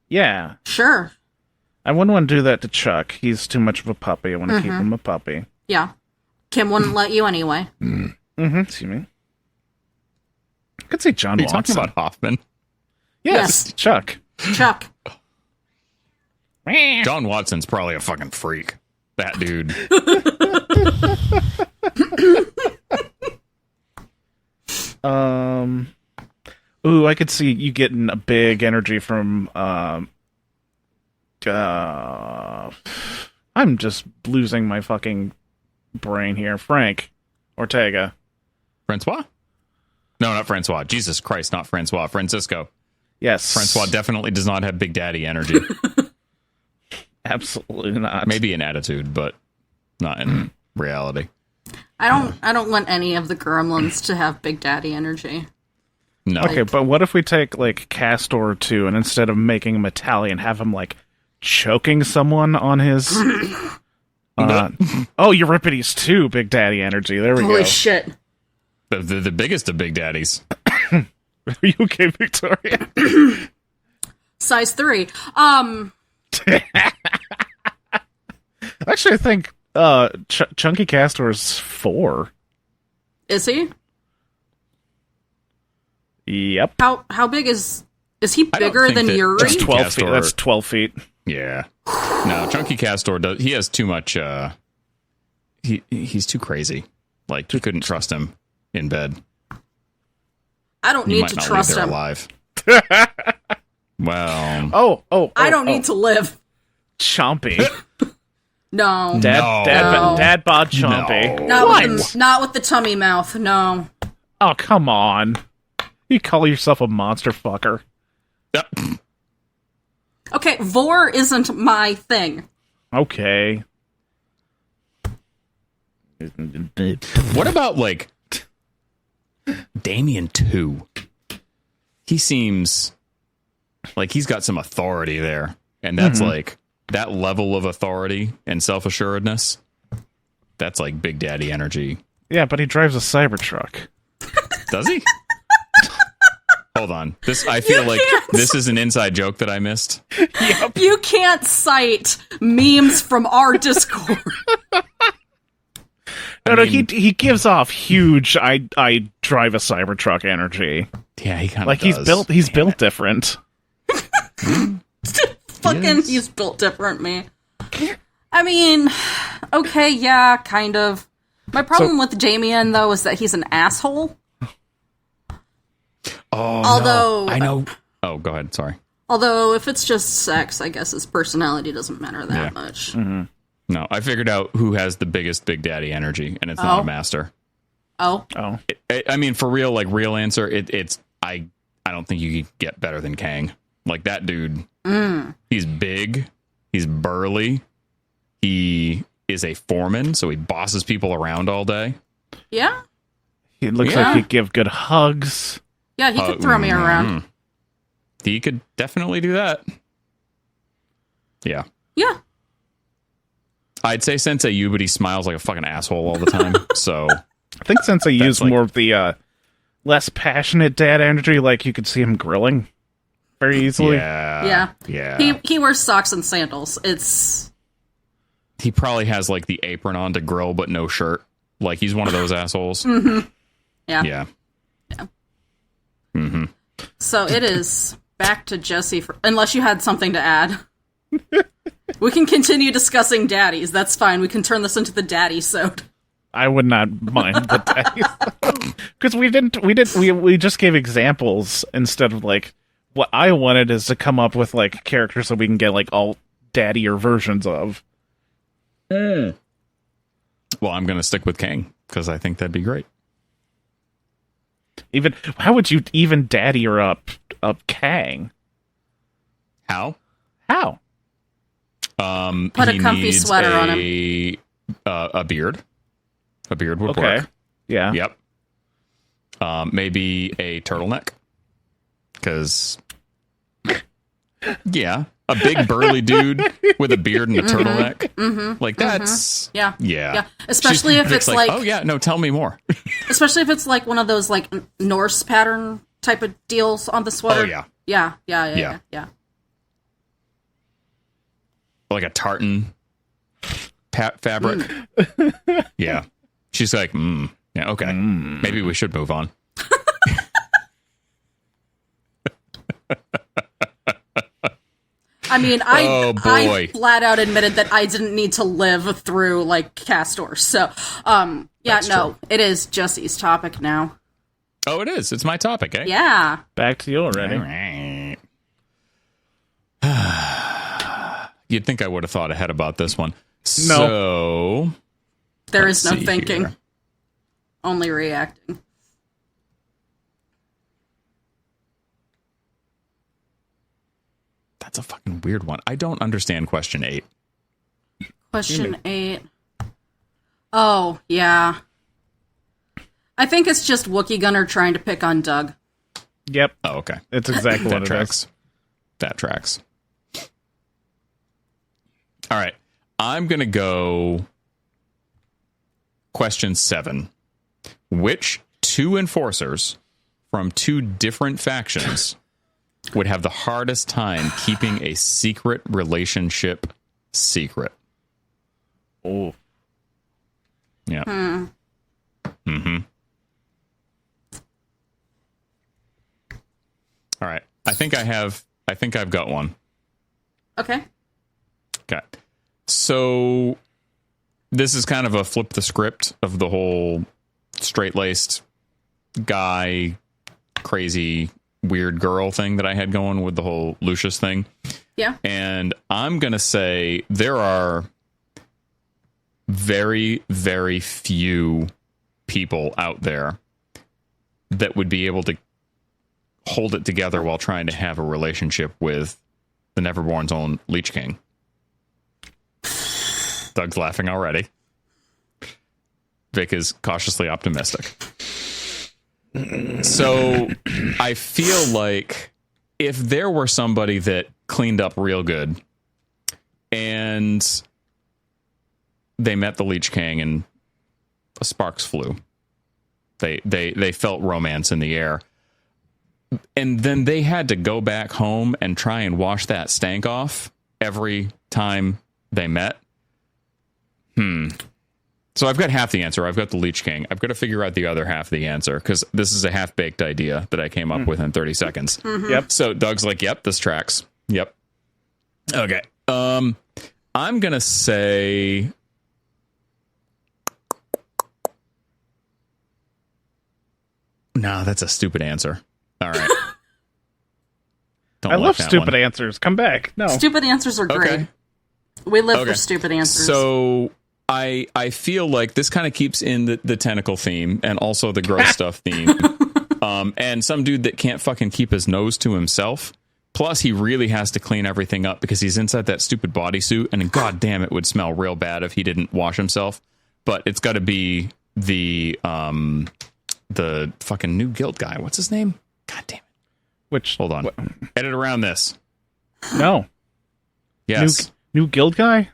Yeah. Sure. I wouldn't want to do that to Chuck. He's too much of a puppy. I want to keep him a puppy. Yeah. Kim wouldn't let you anyway. Excuse me. I could say John Are you Watson. talking about Hoffman? Yes, Chuck. Chuck. John Watson's probably a fucking freak. That dude. Ooh, I could see you getting a big energy from I'm just losing my fucking brain here. Frank Ortega. Francois? No, not Francois. Jesus Christ, not Francois. Francisco. Yes. Francois definitely does not have Big Daddy energy. Absolutely not. Maybe in attitude, but not in reality. I don't want any of the gremlins to have Big Daddy energy. No. Okay, but what if we take, like, Castor 2, and instead of making him Italian, have him, like, choking someone on his... Euripides 2, Big Daddy energy. There we go. Holy shit. The biggest of Big Daddies. Are you okay, Victoria? Size 3. Actually, I think Chunky Castor's 4. Is he? Yep. How big is he bigger than Yuri? That's 12 feet. Castor- That's 12 feet. Yeah. No, Chunky Castor does. He has too much. He's too crazy. Like, you couldn't trust him in bed. I don't He need might to not trust leave there him. alive. Well, I don't need to live. Chompy. No. Dad bod Chompy. No. Not with the tummy mouth, no. Oh, come on. You call yourself a monster fucker. Yep. Okay, Vor isn't my thing. Okay. What about, like, Damien 2? He seems like he's got some authority there. And that's like that level of authority and self-assuredness. That's like Big Daddy energy. Yeah, but he drives a Cybertruck. Does he? Hold on. I feel like this is an inside joke that I missed. Yep. You can't cite memes from our Discord. No, he gives off huge I drive a Cybertruck energy. Yeah, he kind of like does. he's built different. He's built different, me. I mean, okay, yeah, kind of. My problem with Damien, though, is that he's an asshole. Although I know. Oh, go ahead. Sorry. Although, if it's just sex, I guess his personality doesn't matter that much. Mm-hmm. No, I figured out who has the biggest Big Daddy energy, and it's not a master. Oh. I mean, for real, like real answer, it's I don't think you could get better than Kang. Like that dude. He's big. He's burly. He is a foreman, so he bosses people around all day. Yeah? He looks like he'd give good hugs. Yeah, he could throw me around. He could definitely do that. Yeah. Yeah. I'd say Sensei Yu, but he smiles like a fucking asshole all the time. So I think Sensei used like, more of the less passionate dad energy, like you could see him grilling very easily. Yeah. He wears socks and sandals. He probably has like the apron on to grill, but no shirt. Like he's one of those assholes. Yeah. So it is back to Jesse, unless you had something to add. We can continue discussing daddies. That's fine. We can turn this into the daddy sode. I would not mind the daddies. Because we just gave examples instead of like what I wanted is to come up with like characters so we can get like all daddier versions of. Well, I'm going to stick with Kang because I think that'd be great. Even how would you even daddier up Kang? How? Put a comfy sweater on him. A beard. A beard would Okay. work. Yeah. Yep. Maybe a turtleneck. Because, yeah, a big burly dude with a beard and a turtleneck. Like, that's... Yeah. Especially if it's like... Oh, yeah, no, tell me more. Especially if it's like one of those like Norse pattern type of deals on the sweater. Oh, yeah. Yeah. Like a tartan fabric. Yeah. She's like, yeah, okay. Maybe we should move on. I mean, I flat out admitted that I didn't need to live through like Castor. So, That's true. it is Jesse's topic now. Oh, it is. It's my topic, eh? Yeah. Back to you already. All right. You'd think I would have thought ahead about this one. No. So, There is no see thinking. here. Only reacting. That's a fucking weird one. I don't understand question 8. Question 8. Oh, yeah. I think it's just Wookiee Gunner trying to pick on Doug. Yep. Oh, okay. It's exactly what That it tracks. is. That tracks. All right. I'm going to go question 7. Which 2 enforcers from 2 different factions would have the hardest time keeping a secret relationship secret? Oh. Yeah. Mm-hmm. All right. I think I've got one. Okay. Okay. So this is kind of a flip the script of the whole straight-laced guy, crazy, weird girl thing that I had going with the whole Lucius thing. Yeah. And I'm going to say there are very, very few people out there that would be able to hold it together while trying to have a relationship with the Neverborn's own Leech King. Doug's laughing already. Vic is cautiously optimistic. So I feel like if there were somebody that cleaned up real good and they met the Leech King and sparks flew, they felt romance in the air, and then they had to go back home and try and wash that stank off every time they met. So I've got half the answer. I've got the Leech King. I've got to figure out the other half of the answer because this is a half-baked idea that I came up with in 30 seconds. Yep. So Doug's like, yep, this tracks. Yep. Okay. I'm going to say... No, that's a stupid answer. All right. I love stupid answers. Come back. No. Stupid answers are great. Okay. We live for stupid answers. So I feel like this kind of keeps in the tentacle theme and also the gross stuff theme. And some dude that can't fucking keep his nose to himself. Plus, he really has to clean everything up because he's inside that stupid bodysuit. And god damn, it would smell real bad if he didn't wash himself. But it's got to be the fucking new guild guy. What's his name? God damn it. Which? Hold on. Edit around this. No. Yes. New guild guy?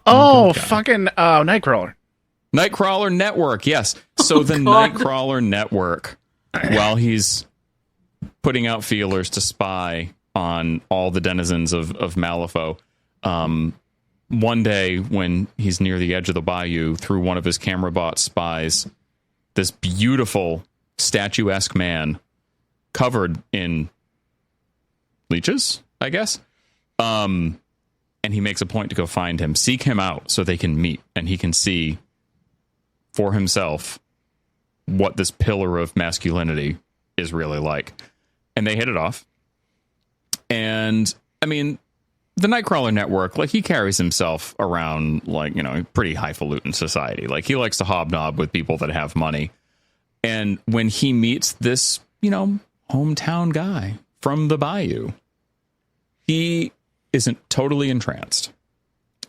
Oh, guy. fucking Nightcrawler. Nightcrawler Network, yes. So the God. Nightcrawler Network, while he's putting out feelers to spy on all the denizens of Malifaux, one day when he's near the edge of the bayou, through one of his camera bot spies, this beautiful statuesque man covered in leeches, I guess. And he makes a point to go find him, seek him out so they can meet and he can see for himself what this pillar of masculinity is really like. And they hit it off. And I mean, the Nightcrawler Network, like, he carries himself around like, you know, pretty highfalutin society. Like, he likes to hobnob with people that have money. And when he meets this, you know, hometown guy from the bayou, he isn't totally entranced.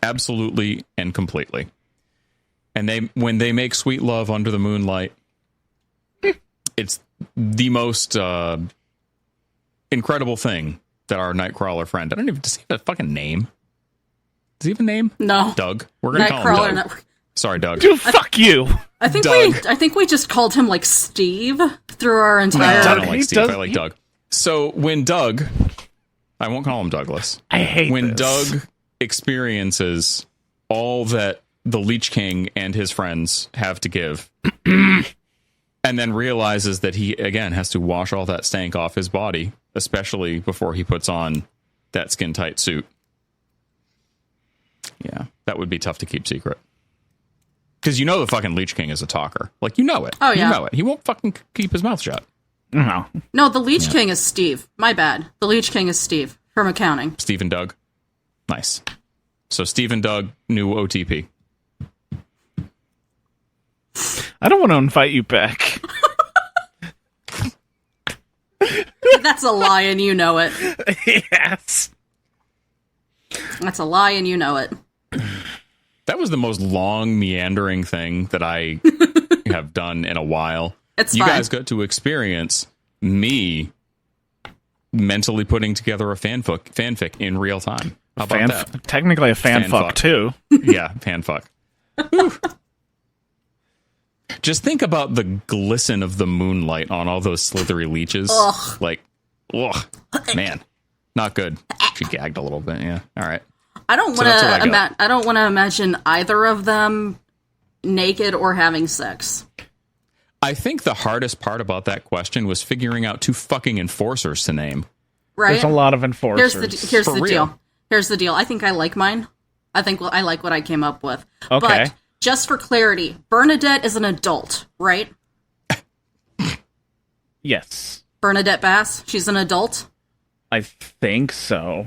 Absolutely and completely. And when they make sweet love under the moonlight, it's the most incredible thing that our Nightcrawler friend, I don't even, does he have a fucking name? Does he have a name? No. Doug. We're going to call him Nightcrawler. Doug. Sorry, Doug. Dude, fuck you. I think Doug. we just called him like Steve through our No, entire. I don't like He Steve. does- I like Doug. So when Doug, I won't call him Douglas. I hate When this. Doug experiences all that the Leech King and his friends have to give, and then realizes that he, again, has to wash all that stank off his body, especially before he puts on that skin-tight suit. Yeah, that would be tough to keep secret. Because you know the fucking Leech King is a talker. Like, you know it. Oh, yeah. You know it. He won't fucking keep his mouth shut. No. No, the Leech King is Steve. My bad. The Leech King is Steve from accounting. Steve and Doug. Nice. So Steve and Doug, new OTP. I don't want to invite you back. That's a lie, and you know it. Yes. That's a lie, and you know it. That was the most long, meandering thing that I have done in a while. It's you fine. guys got to experience me mentally putting together a fanfic in real time. How about that? Technically a fan Fan fuck, fuck. too. Yeah, fanfuck. Whew. Just think about the glisten of the moonlight on all those slithery leeches. Ugh. Like, ugh, man, not good. She gagged a little bit. Yeah. All right. I don't So want that's what I got. to. I don't want to imagine either of them naked or having sex. I think the hardest part about that question was figuring out two fucking enforcers to name. Right? There's a lot of enforcers. Here's For the real. deal. Here's the deal. I think I like mine. I think I like what I came up with. Okay. But just for clarity, Bernadette is an adult, right? Yes. Bernadette Bass. She's an adult. I think so.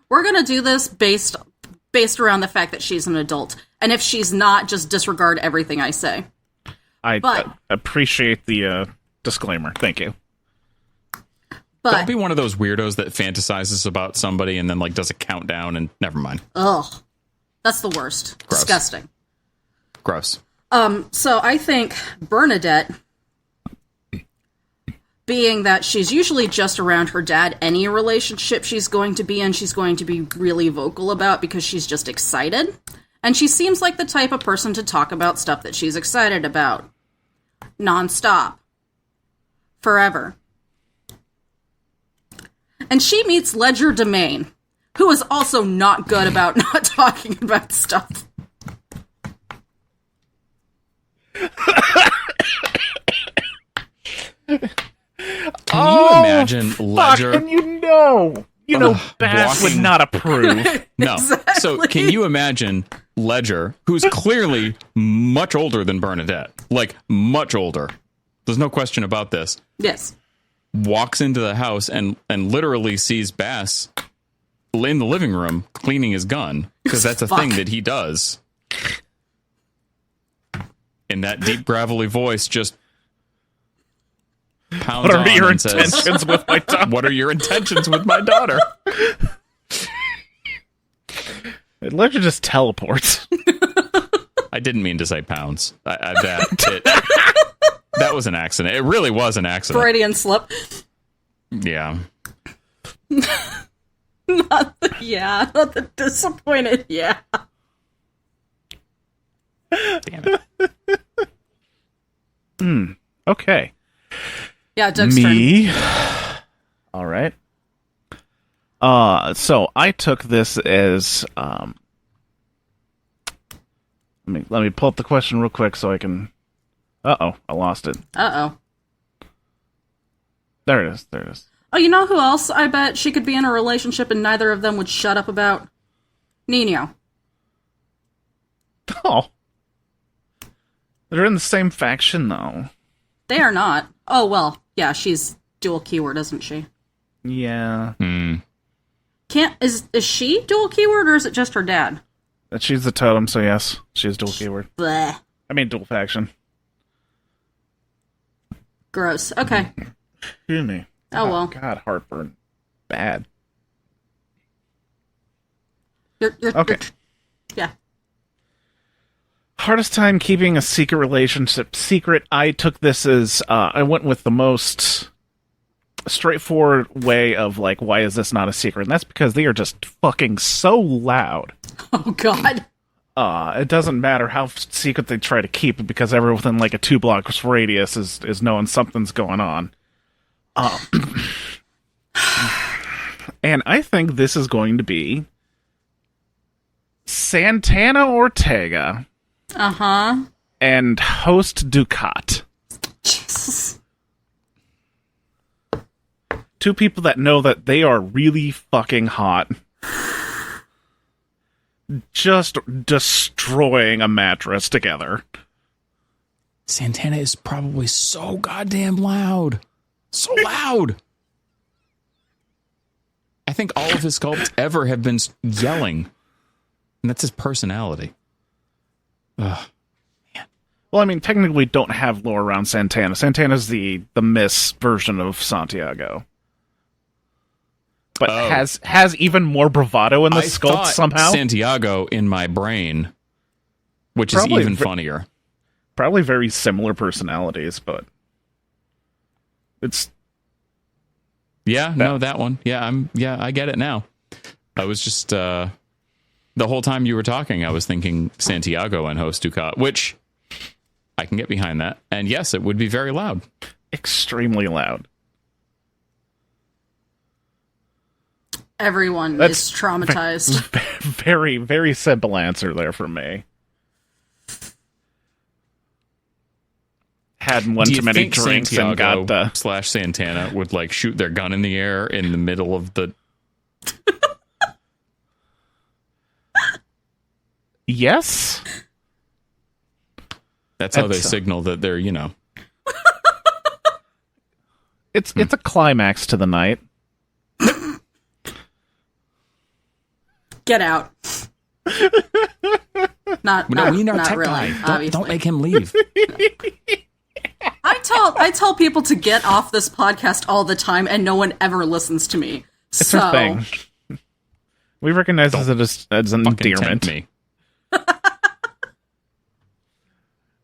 We're gonna do this based around the fact that she's an adult, and if she's not, just disregard everything I say. I But- appreciate the disclaimer. Thank you. But Don't be one of those weirdos that fantasizes about somebody and then like does a countdown and never mind. ugh, that's the worst. Gross. Disgusting. Gross. So I think Bernadette, being that she's usually just around her dad, any relationship she's going to be in, she's going to be really vocal about because she's just excited. And she seems like the type of person to talk about stuff that she's excited about. Nonstop. Forever. And she meets Ledger Domain, who is also not good about not talking about stuff. Can you imagine Ledger? And you know Bass would walking- not approve. No. Exactly. So can you imagine Ledger, who's clearly much older than Bernadette, like much older, there's no question about this, Yes. walks into the house and literally sees Bass in the living room cleaning his gun, because that's a Fuck. thing that he does. In that deep gravelly voice, just pounds What are on your and says, intentions with my daughter? "What are your intentions with my daughter?" Ledger just teleports. I didn't mean to say pounds. That was an accident. It really was an accident. Freudian slip. Yeah. Not the disappointed, yeah. Damn it. Okay. Yeah, Doug's turn. Me. All right. So I took this as let me pull up the question real quick so I can. I lost it. Uh-oh. There it is. Oh, you know who else I bet she could be in a relationship and neither of them would shut up about? Nino. Oh, they're in the same faction though. They are not. Oh, well, yeah, she's dual keyword, isn't she? Yeah, Is she dual keyword or is it just her dad? she's the totem, so yes, she's dual keyword. Bleh. I mean dual faction. Gross. Okay. Excuse me. Oh, well. God, heartburn. Bad. You're Okay. yeah. Hardest time keeping a secret relationship secret. I took this as I went with the most straightforward way of like, why is this not a secret? And that's because they are just fucking so loud. Oh God. It doesn't matter how secret they try to keep it because everyone within like a 2 blocks radius is knowing something's going on. And I think this is going to be Santana Ortega. Uh-huh. And host Ducat. Jesus. 2 people that know that they are really fucking hot. Just destroying a mattress together. Santana is probably so goddamn loud. So loud. I think all of his sculpts ever have been yelling. And that's his personality. Ugh. Man. Well, I mean, technically we don't have lore around Santana. Santana's the Miss version of Santiago. But has even more bravado in the sculpt somehow. Santiago in my brain, which probably is even funnier. Probably very similar personalities, but it's that one. Yeah, I get it now. I was just the whole time you were talking, I was thinking Santiago and host Ducat, which I can get behind that. And yes, it would be very loud. Extremely loud. Everyone is traumatized. Very, very simple answer there for me. Had one too many drinks Santiago and got / Santana would like shoot their gun in the air in the middle of the. Yes. That's how they signal that they're, It's a climax to the night. Get out. Not we know not tech really. guy. Don't make him leave. I tell people to get off this podcast all the time, and no one ever listens to me. It's her thing. We recognize it as an endearment. Me.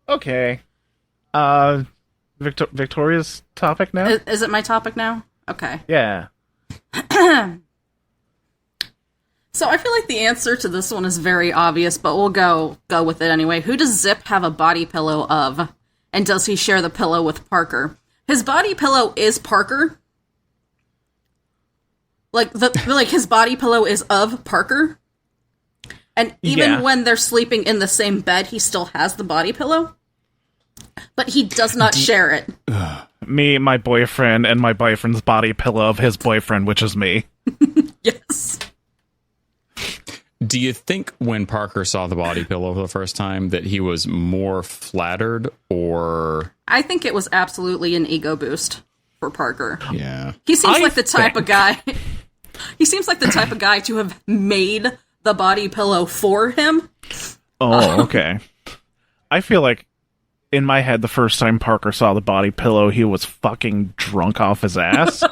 Okay. Victoria's topic now? Is it my topic now? Okay. Yeah. So I feel like the answer to this one is very obvious, but we'll go with it anyway. Who does Zip have a body pillow of? And does he share the pillow with Parker? His body pillow is Parker. Like his body pillow is of Parker. And even when they're sleeping in the same bed, he still has the body pillow. But he does not share it. Me, my boyfriend, and my boyfriend's body pillow of his boyfriend, which is me. Yes. Do you think when Parker saw the body pillow for the first time that he was more flattered, or... I think it was absolutely an ego boost for Parker. Yeah. He seems like the type of guy... He seems like the type of guy to have made the body pillow for him. Oh, okay. I feel like in my head, the first time Parker saw the body pillow, he was fucking drunk off his ass.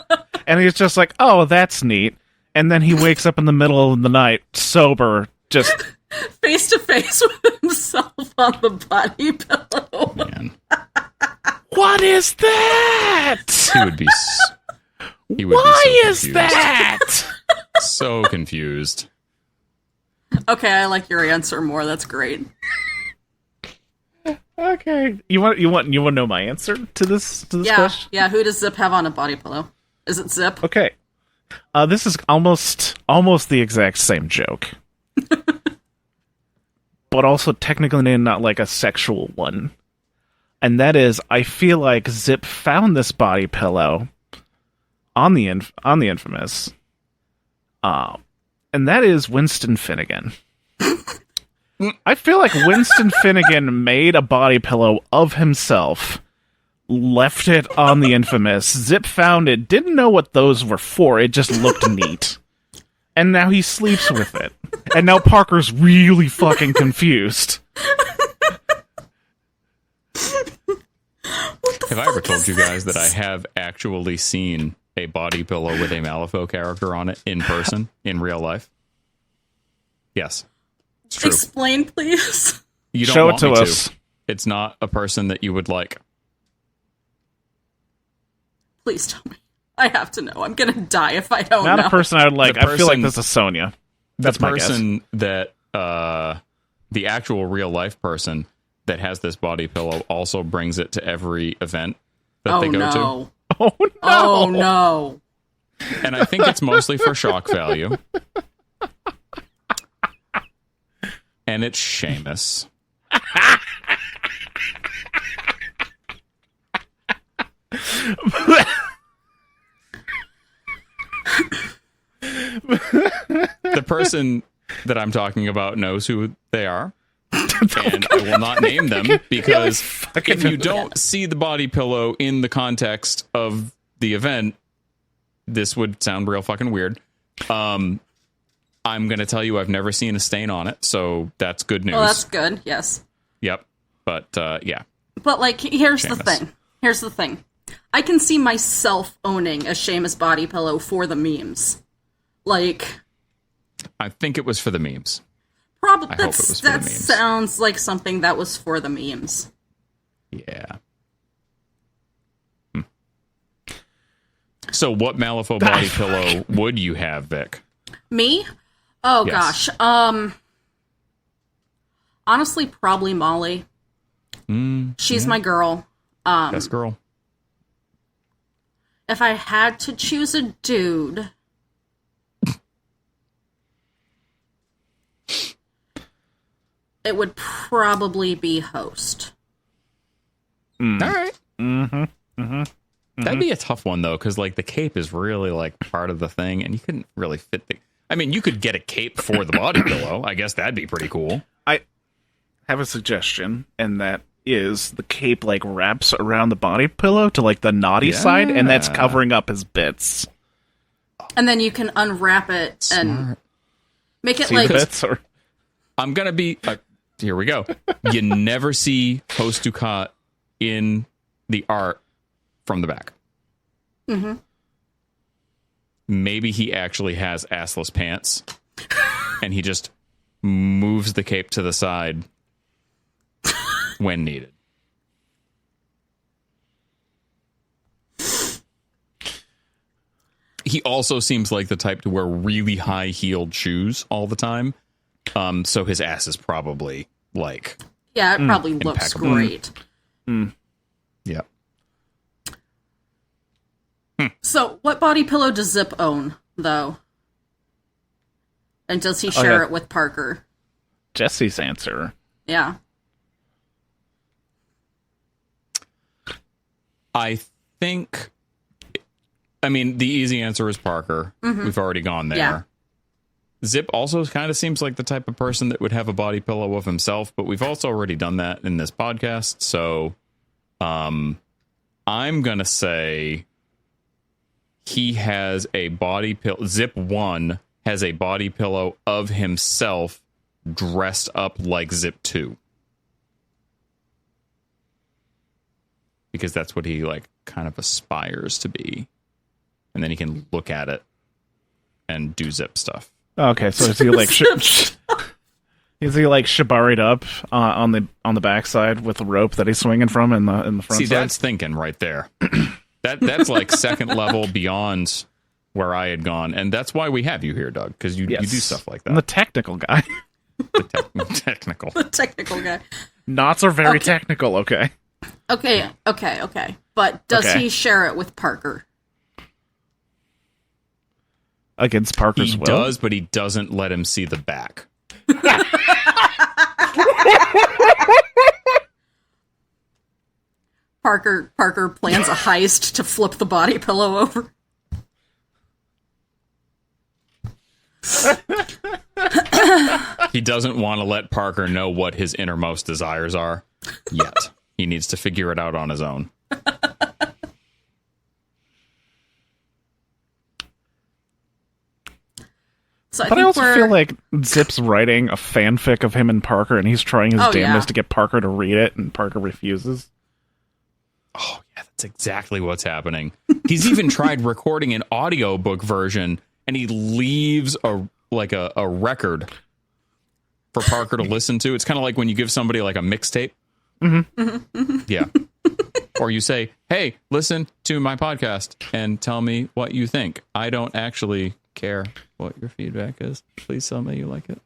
And he's just like, oh, that's neat. And then he wakes up in the middle of the night, sober, just... face to face with himself on the body pillow. Man. What is that? He would be Why so is that? So confused. Okay, I like your answer more. That's great. Okay, you want to know my answer to this question? Yeah. Who does Zip have on a body pillow? Is it Zip? Okay, this is almost the exact same joke, but also technically not like a sexual one. And that is, I feel like Zip found this body pillow on the Infamous, and that is Winston Finnegan. I feel like Winston Finnegan made a body pillow of himself, left it on the Infamous. Zip found it, didn't know what those were for, it just looked neat. And now he sleeps with it. And now Parker's really fucking confused. Have I ever told you guys that I have actually seen a body pillow with a Malifaux character on it in person, in real life? Yes. It's true. Explain, please. You don't Show want it to me us. It's not a person that you would like. Please tell me. I have to know. I'm gonna die if I don't Not know. a person I would like. The I feel like person- this is Sonia. That's the my guess. person that the actual real life person that has this body pillow also brings it to every event that they go no. Oh no! Oh no. to. And I think it's mostly for shock value. And it's Seamus. The person that I'm talking about knows who they are. And I will not name them because if you don't see the body pillow in the context of the event, this would sound real fucking weird. I'm going to tell you I've never seen a stain on it, so that's good news. Well, that's good. Yes. Yep. But yeah. But like, here's the Seamus. thing. Here's the thing. I can see myself owning a Seamus body pillow for the memes. Like, I think it was for the memes. probably I hope it was for the that memes. sounds like something that was for the memes. Yeah. So what Malifaux body pillow would you have, Vic? Me? Oh Yes. gosh. Honestly, probably Molly. She's my girl. Best girl. If I had to choose a dude, it would probably be Host. All right. That'd be a tough one though, because like the cape is really like part of the thing, and you couldn't really fit the. I mean, you could get a cape for the body pillow. I guess that'd be pretty cool. I have a suggestion, and that is the cape like wraps around the body pillow to like the naughty side, and that's covering up his bits. And then you can unwrap it and Smart. make it See like the bits, or I'm gonna be. Here we go. You never see Host Ducat in the art from the back. Mm-hmm. Maybe he actually has assless pants, and he just moves the cape to the side when needed. He also seems like the type to wear really high-heeled shoes all the time. So his ass is probably like, yeah, it probably looks impeccable. great. yeah. So, what body pillow does Zip own, though? And does he share yeah. it with Parker? Jesse's answer. Yeah. I think, I mean, the easy answer is Parker. We've already gone there. Yeah. Zip also kind of seems like the type of person that would have a body pillow of himself, but we've also already done that in this podcast. So, I'm going to say he has a body pillow. Zip 1 has a body pillow of himself dressed up like Zip 2. Because that's what he like kind of aspires to be. And then he can look at it and do Zip stuff. Okay, so is he like is he like shibari'd up on the backside with the rope that he's swinging from in the front See, side? that's thinking right there. That's like second level beyond where I had gone, and that's why we have you here, Doug, because you do stuff like I'm the that. technical guy. Technical. The technical guy. Knots are very technical. Okay. Okay. But does Okay. he share it with Parker? Against Parker's He will. does, but he doesn't let him see the back. Parker plans a heist to flip the body pillow over. He doesn't want to let Parker know what his innermost desires are yet. He needs to figure it out on his own. So I But I think also we're feel like Zip's writing a fanfic of him and Parker, and he's trying his Oh, damnedest yeah. to get Parker to read it, and Parker refuses. Oh, yeah, that's exactly what's happening. He's even tried recording an audiobook version, and he leaves a record for Parker to listen to. It's kind of like when you give somebody like a mixtape. Yeah. Or you say, hey, listen to my podcast and tell me what you think. I don't actually care what your feedback is. Please tell me you like it.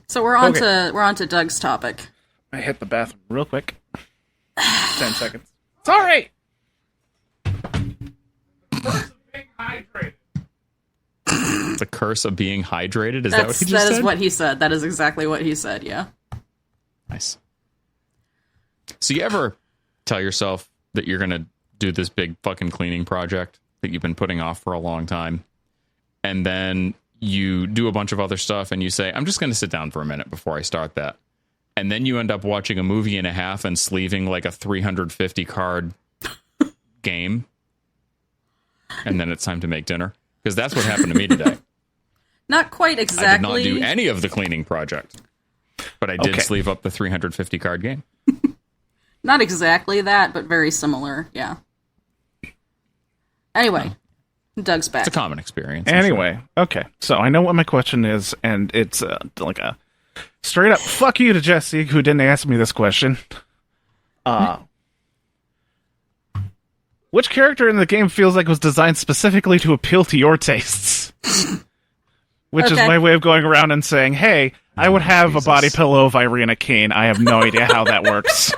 So we're on to Doug's topic. I hit the bathroom real quick. 10 seconds. Sorry. The curse of being hydrated. Is that what he just said? That is what he said. That is exactly what he said. Yeah. Nice. So you ever tell yourself that you're gonna do this big fucking cleaning project that you've been putting off for a long time, and then you do a bunch of other stuff and you say, I'm just going to sit down for a minute before I start that. And then you end up watching a movie and a half and sleeving like a 350 card game. And then it's time to make dinner. Because that's what happened to me today. Not quite exactly. I did not do any of the cleaning project. But I did sleeve up the 350 card game. Not exactly that, but very similar. Yeah. Anyway. Doug's back. It's a common experience. Anyway, okay. So I know what my question is, and it's like a straight up fuck you to Jesse, who didn't ask me this question. Which character in the game feels like was designed specifically to appeal to your tastes? Which is my way of going around and saying, hey, I would have a body pillow of Irina Kane. I have no idea how that works.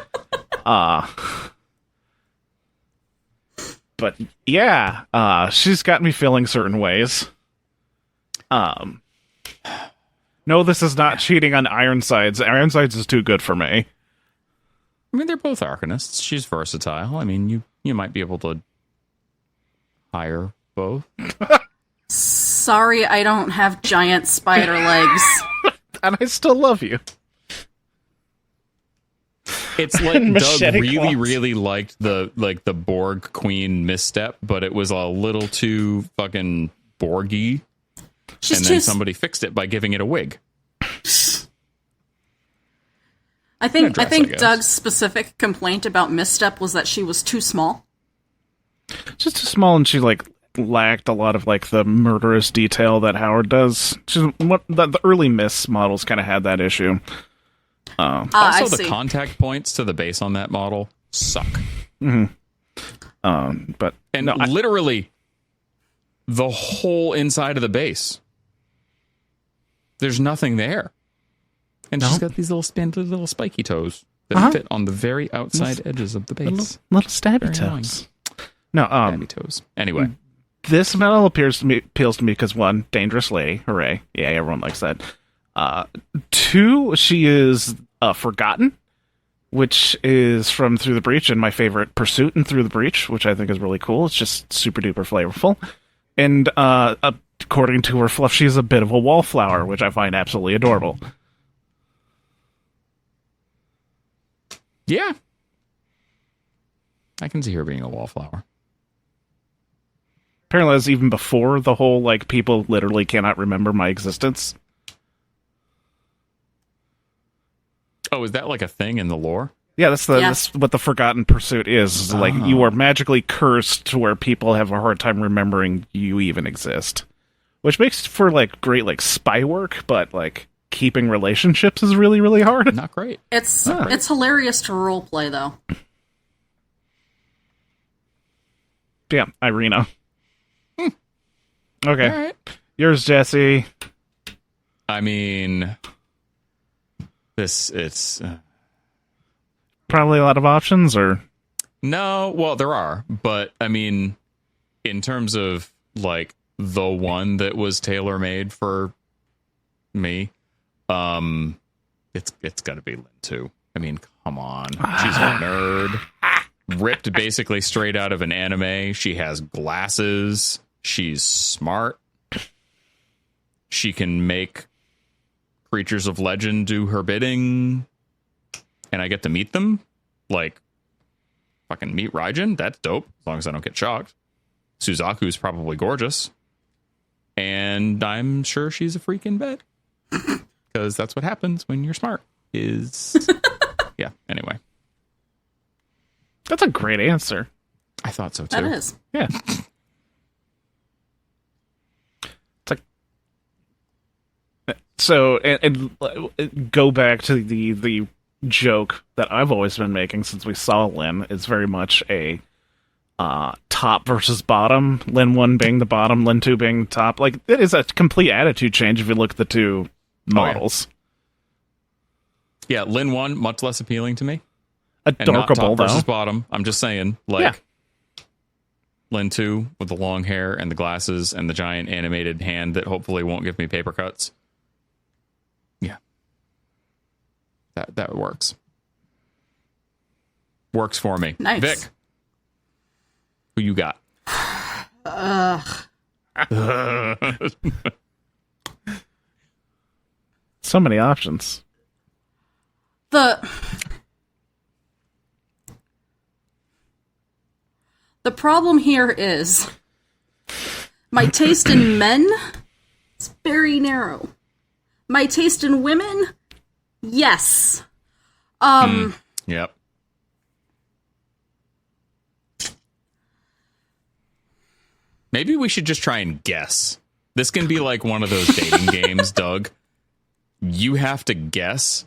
But yeah, she's got me feeling certain ways. No, this is not cheating on Ironsides. Ironsides is too good for me. I mean, they're both Arcanists. She's versatile. I mean, you might be able to hire both. Sorry, I don't have giant spider legs. And I still love you. It's like Doug really liked the Borg Queen misstep, but it was a little too fucking Borgy. Then somebody fixed it by giving it a wig. I think Doug's specific complaint about misstep was that she was too small. Just too small, and she lacked a lot of the murderous detail that Howard does. The early Miss models kind of had that issue. Also, the contact points to the base on that model suck. Mm-hmm. Literally, the whole inside of the base, there's nothing there, and she's got these little spiky toes that fit on the very outside edges of the base. Little stabby toes. No, stabby toes. Anyway, this model appeals to me because 1, dangerous lady, hooray, yeah, everyone likes that. 2, she is forgotten, which is from Through the Breach and my favorite pursuit in Through the Breach, which I think is really cool. It's just super duper flavorful. And according to her fluff, she's a bit of a wallflower, which I find absolutely adorable. Yeah. I can see her being a wallflower. Apparently that's even before the whole, people literally cannot remember my existence. Oh, is that a thing in the lore? Yeah, that's what the Forgotten Pursuit is. You are magically cursed to where people have a hard time remembering you even exist. Which makes for, great, spy work, but, keeping relationships is really, really hard. Not great. It's hilarious to roleplay, though. Yeah, Irina. Okay. All right. Yours, Jesse. I mean, it's probably a lot of options, or no. Well, there are, but I mean, in terms of the one that was tailor made for me, it's got to be Lynn too. I mean, come on, she's a nerd, ripped basically straight out of an anime. She has glasses. She's smart. She can make creatures of legend do her bidding, and I get to meet them. Fucking meet Raijin. That's dope, as long as I don't get shocked. Suzaku's probably gorgeous, and I'm sure she's a freak in bed, because that's what happens when you're smart. Yeah. Anyway, that's a great answer. I thought so too. That is. Yeah. So, and go back to the joke that I've always been making since we saw Lin. It's very much a top versus bottom. Lin 1 being the bottom, Lin 2 being the top. Like, it is a complete attitude change if you look at the two models. Yeah, Lin 1, much less appealing to me. Adorkable, though. Versus bottom. I'm just saying, like, Lin 2 with the long hair and the glasses and the giant animated hand that hopefully won't give me paper cuts. Yeah. That works. Works for me. Nice. Vic, who you got? So many options. The problem here is my taste in men is very narrow. My taste in women, yes. Yep. Maybe we should just try and guess. This can be like one of those dating games, Doug. You have to guess,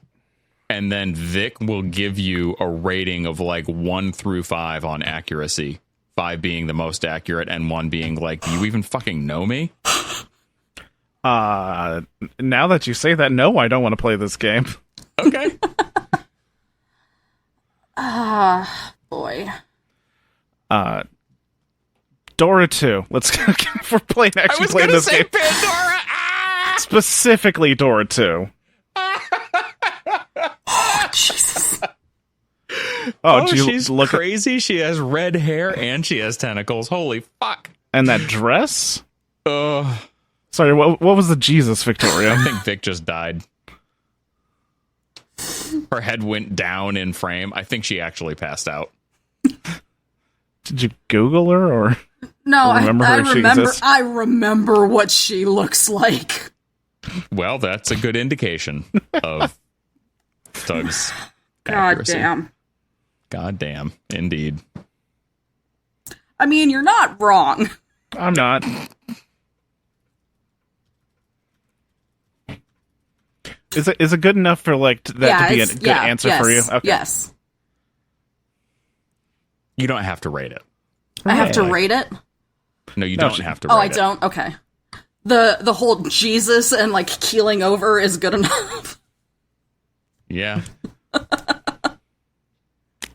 and then Vic will give you a rating of like 1 through 5 on accuracy. 5 being the most accurate, and 1 being like, do you even fucking know me? Now that you say that, no, I don't want to play this game. Okay. Boy. Dora 2. Let's go. If we're playing actually playing this game. Pandora. Specifically Dora 2. Jesus. Oh, do you she's look crazy. She has red hair and she has tentacles. Holy fuck. and that dress? Ugh. Sorry, what was the Jesus, Victoria? I think Vic just died. Her head went down in frame. I think she actually passed out. Did you Google her or? No, I Jesus? I remember what she looks like. Well, that's a good indication of Doug's God accuracy. damn. God damn, indeed. I mean, you're not wrong. I'm not. Is it good enough for like that to be a good answer for you? Okay. Yes. You don't have to rate it. I have to rate it? No, you don't have to rate Oh, it. I don't? Okay. The whole Jesus and like keeling over is good enough. Yeah.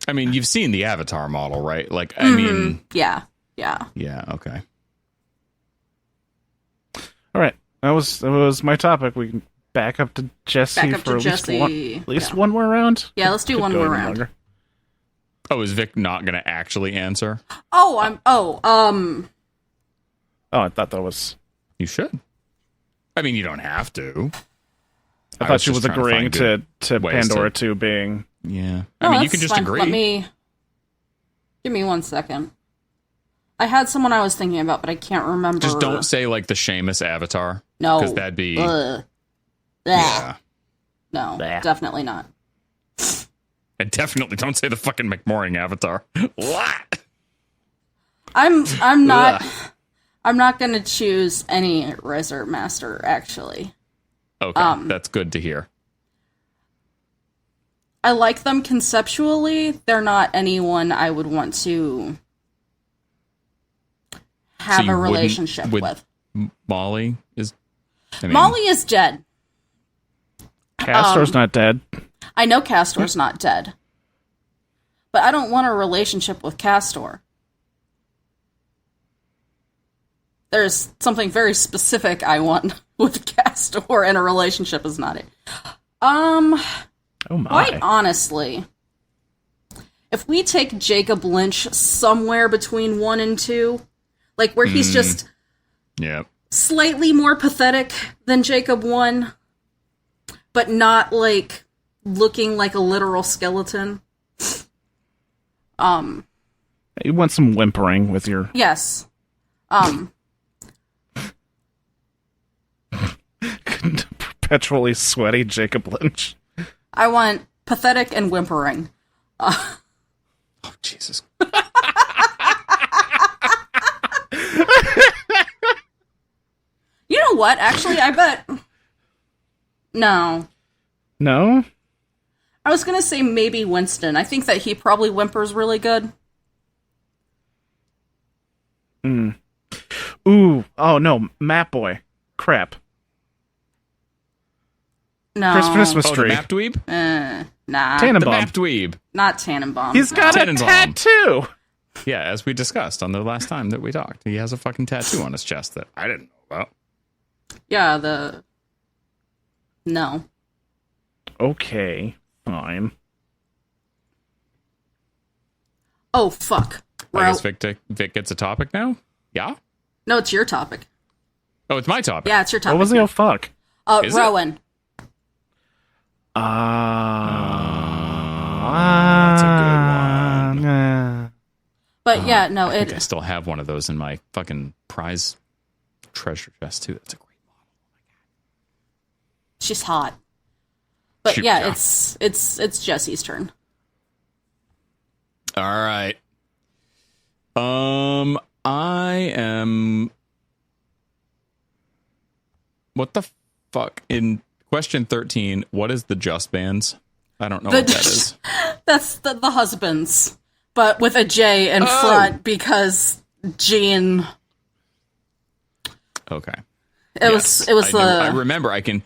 I mean, you've seen the Avatar model, right? Like, I mean... Yeah. Yeah, okay. All right. That was my topic. We can back up to Jesse for at least one more round. Yeah, let's do one more round. Longer. Oh, is Vic not going to actually answer? Oh, I thought that was... You should. I mean, you don't have to. I thought she was agreeing to Pandora 2 being... Yeah. I mean, you can just agree. Give me 1 second. I had someone I was thinking about, but I can't remember. Just don't say, like, the Seamus Avatar. No. Because that'd be... Yeah. No, Blah. definitely not. And definitely don't say the fucking McMorring Avatar. What? I'm not... I'm not going to choose any Resort Master, actually. Okay, that's good to hear. I like them conceptually. They're not anyone I would want to have a relationship with. Molly is... Molly is dead. Castor's not dead. I know Castor's not dead. But I don't want a relationship with Castor. There's something very specific I want with Castor, and a relationship is not it. Oh my. Quite honestly, if we take Jacob Lynch somewhere between 1 and 2, like where he's just slightly more pathetic than Jacob 1, but not like looking like a literal skeleton. You want some whimpering with your... Yes. Perpetually sweaty Jacob Lynch. I want pathetic and whimpering. Oh, Jesus. You know what? Actually, I bet No. No? I was going to say maybe Winston. I think that he probably whimpers really good. Ooh. Oh, no. Map Boy. Crap. No. Christmas Oh, the tree. Map Dweeb? Nah. Tannenbaum. The Map Dweeb. Not Tannenbaum. He's got a Tannenbaum. tattoo. Yeah, as we discussed on the last time that we talked. He has a fucking tattoo on his chest that I didn't know about. Yeah, No. Okay. Fine. Oh, fuck. I guess Vic gets a topic now? Yeah? No, it's your topic. Oh, it's my topic. Yeah, it's your topic. What was the oh fuck? Is it? Rowan. That's a good one. But yeah, no, I think I still have one of those in my fucking prize treasure chest, too. That's a great model. she's hot. But Shoot, yeah, yeah. it's Jesse's turn. All right. I am. What the fuck? In question 13, what is the Just Bands? I don't know what that is. That's the husbands, but with a J in front because Jean. Okay. It was I remember. I can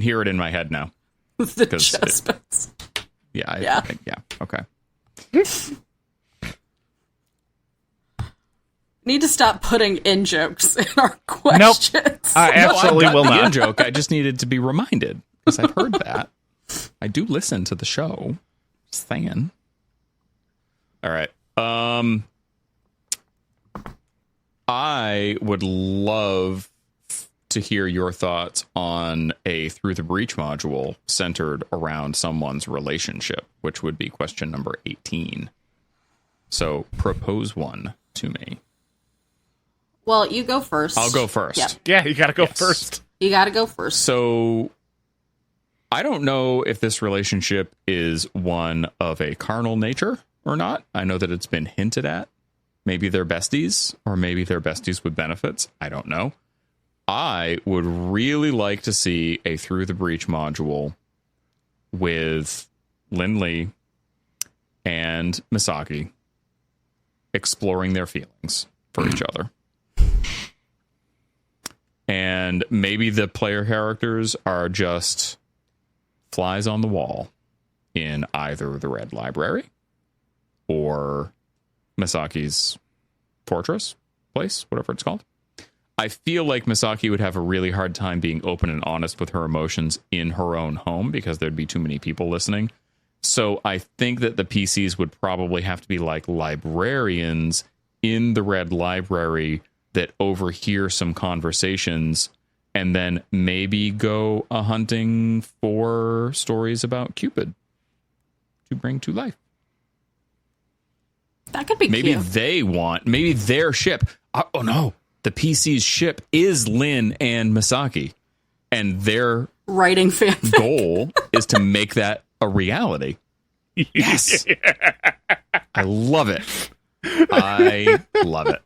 hear it in my head now. the 'cause Just Bands. Yeah. Yeah. Yeah. Okay. Need to stop putting in jokes in our questions. I absolutely will The not. in-joke. I just needed to be reminded because I've heard that. I do listen to the show. Just saying. All right. I would love to hear your thoughts on a Through the Breach module centered around someone's relationship, which would be question number 18. So propose one to me. Well, you go first. I'll go first. Yep. Yeah, you gotta go Yes. first. You got to go first. So I don't know if this relationship is one of a carnal nature or not. I know that it's been hinted at. Maybe they're besties, or maybe they're besties with benefits. I don't know. I would really like to see a Through the Breach module with Lin Lee and Misaki exploring their feelings for each other. And maybe the player characters are just flies on the wall in either the Red Library or Misaki's fortress place, whatever it's called. I feel like Misaki would have a really hard time being open and honest with her emotions in her own home because there'd be too many people listening. So I think that the PCs would probably have to be like librarians in the Red Library that overhear some conversations and then maybe go a hunting for stories about Cupid to bring to life. That could be Maybe cute. maybe their ship. Oh no, the PC's ship is Lin and Misaki, and their Writing fanfic. goal is to make that a reality. Yes. I love it. I love it.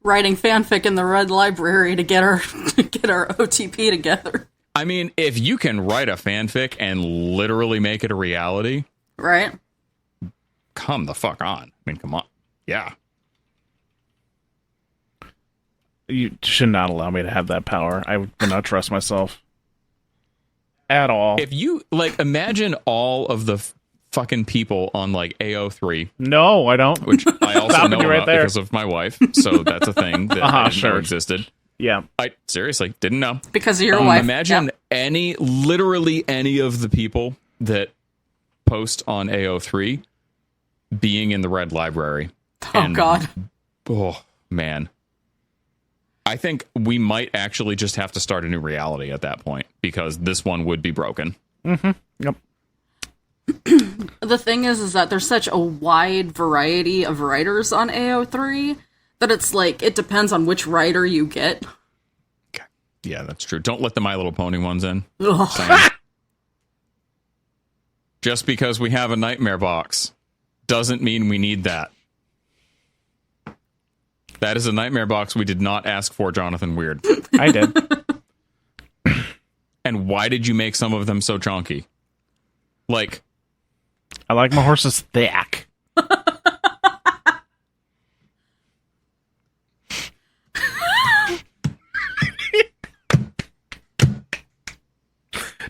Writing fanfic in the Red Library to get our OTP together. I mean, if you can write a fanfic and literally make it a reality, Right? come the fuck on. I mean, come on. Yeah. You should not allow me to have that power. I would not trust myself at all. If you, like, imagine all of the fucking people on, like, AO3, No, I don't. which I also Stopping know you right about there. because of my wife, so that's a thing that I didn't know sure. existed. Yeah. I seriously didn't know. Because of your wife. Imagine Yep. literally any of the people that post on AO3 being in the Red Library. Oh, God. Oh, man. I think we might actually just have to start a new reality at that point because this one would be broken. Yep. The thing is that there's such a wide variety of writers on AO3 that it's like, it depends on which writer you get. Okay. Yeah, that's true. Don't let the My Little Pony ones in. Ugh. Saying. Just because we have a nightmare box doesn't mean we need that. That is a nightmare box we did not ask for, Jonathan Weird. I did. And why did you make some of them so chunky? Like, I like my horses thick.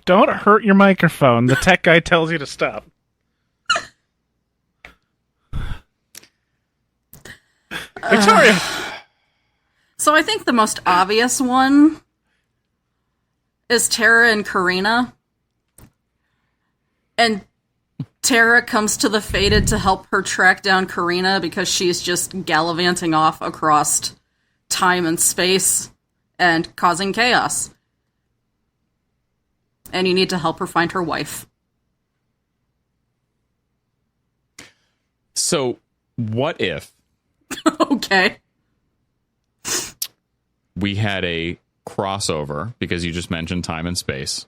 Don't hurt your microphone. The tech guy tells you to stop. Victoria! So I think the most obvious one is Tara and Karina. And Tara comes to the Fated to help her track down Karina because she's just gallivanting off across time and space and causing chaos. And you need to help her find her wife. So, what if Okay. we had a crossover, because you just mentioned time and space,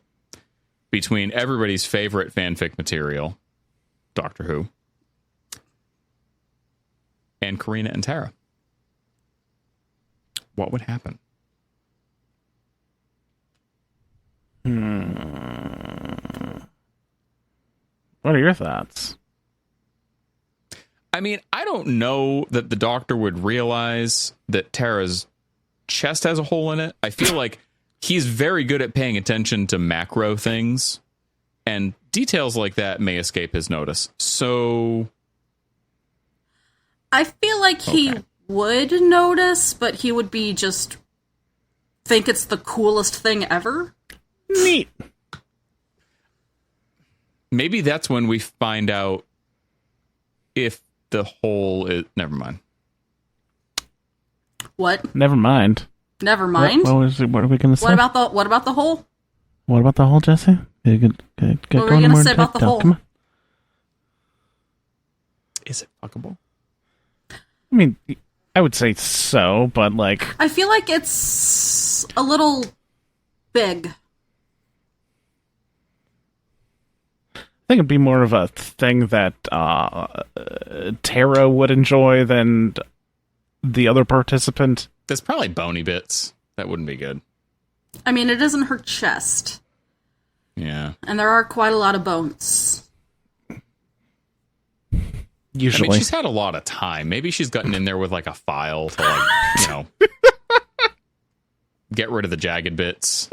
between everybody's favorite fanfic material, Doctor Who, and Karina and Tara? What would happen? What are your thoughts? I mean, I don't know that the Doctor would realize that Tara's chest has a hole in it. I feel like he's very good at paying attention to macro things, and details like that may escape his notice. So I feel like he would notice, but he would be just think it's the coolest thing ever. Neat. maybe that's when we find out if the hole is... Never mind. What? Never mind. Never mind. What are we going to say? What about the hole? What about the hole, Jesse? Get What were you going to say about the hole? Come on. Is it fuckable? I mean, I would say so, but like... I feel like it's a little big. I think it'd be more of a thing that Tara would enjoy than the other participant. There's probably bony bits. That wouldn't be good. I mean, it isn't her chest. Yeah. And there are quite a lot of bones. Usually. I mean, she's had a lot of time. Maybe she's gotten in there with like a file to like, get rid of the jagged bits.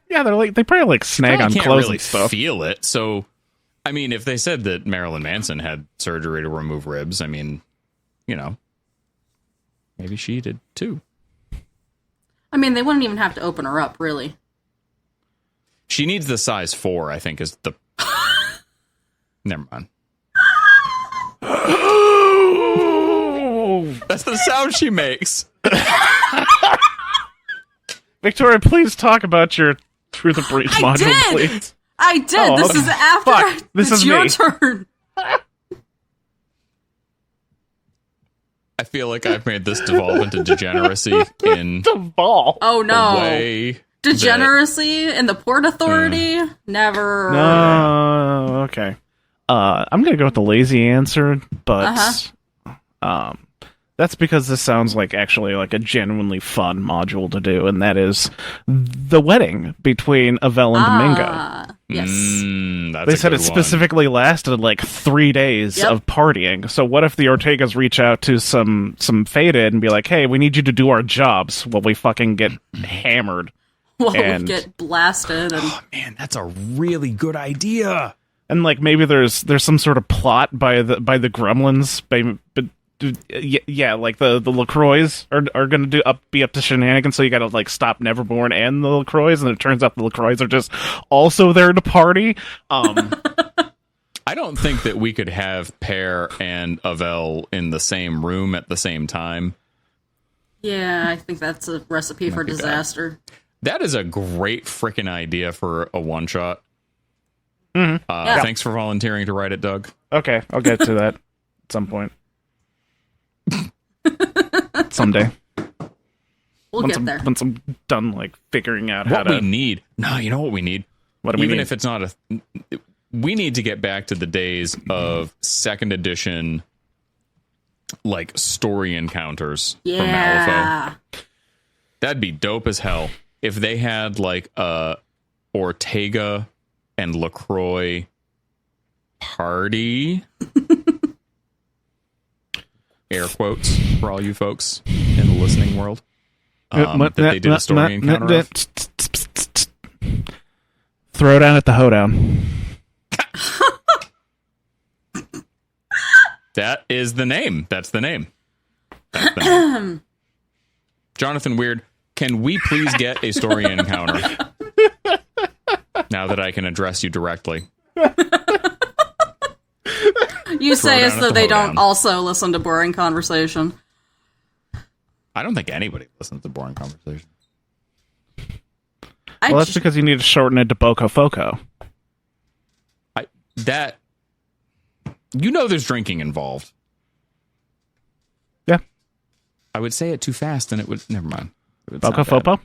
Yeah, they probably like snag on Can't clothes really and stuff. Feel it. So, I mean, if they said that Marilyn Manson had surgery to remove ribs, I mean, maybe she did too. I mean, they wouldn't even have to open her up, really. She needs the size 4, I think, is the... Never mind. That's the sound she makes. Victoria, please talk about your Through the Breach module, please. I did. Oh, this is after. fuck. This it's is your me. turn. I feel like I've made this devolve into degeneracy in The ball. Oh a no. way Degeneracy in the Port Authority? Never. No, okay. I'm gonna go with the lazy answer, but that's because this sounds like actually like a genuinely fun module to do, and that is the wedding between Avell and Domingo. Yes. that's They a said good it one. specifically lasted like 3 days Yep. of partying. So what if the Ortegas reach out to some Faded and be like, "Hey, we need you to do our jobs while we fucking get hammered." Well, and- we get blasted and Man, that's a really good idea. And like maybe there's some sort of plot by the Gremlins, yeah, like the LaCroix are gonna be up to shenanigans. So you gotta like stop Neverborn and the LaCroix, and it turns out the LaCroix are just also there to party. I don't think that we could have Pear and Avell in the same room at the same time. yeah, I think that's a recipe for be bad. disaster. That is a great freaking idea for a one-shot. Mhm. Yeah. Thanks for volunteering to write it, Doug. Okay, I'll get to that at some point. Someday. We'll once get there. Once I'm done like figuring out how What we to... need... No, you know what we need? What do we Even need? if it's not a... We need to get back to the days of second edition, like, story encounters for Malifaux. Yeah. That'd be dope as hell. If they had, like, a Ortega and LaCroix party. Air quotes for all you folks in the listening world. That they did a story encounter of. Throw down at the hoedown. That is the name. That's the name. That's the name. Jonathan Weird, can we please get a story encounter? Now that I can address you directly. You say as though they don't also listen to Boring Conversation. I don't think anybody listens to Boring Conversation. Well, that's because you need to shorten it to Boko Foco. There's drinking involved. Yeah. I would say it too fast and it would... Never mind. Boko Foco?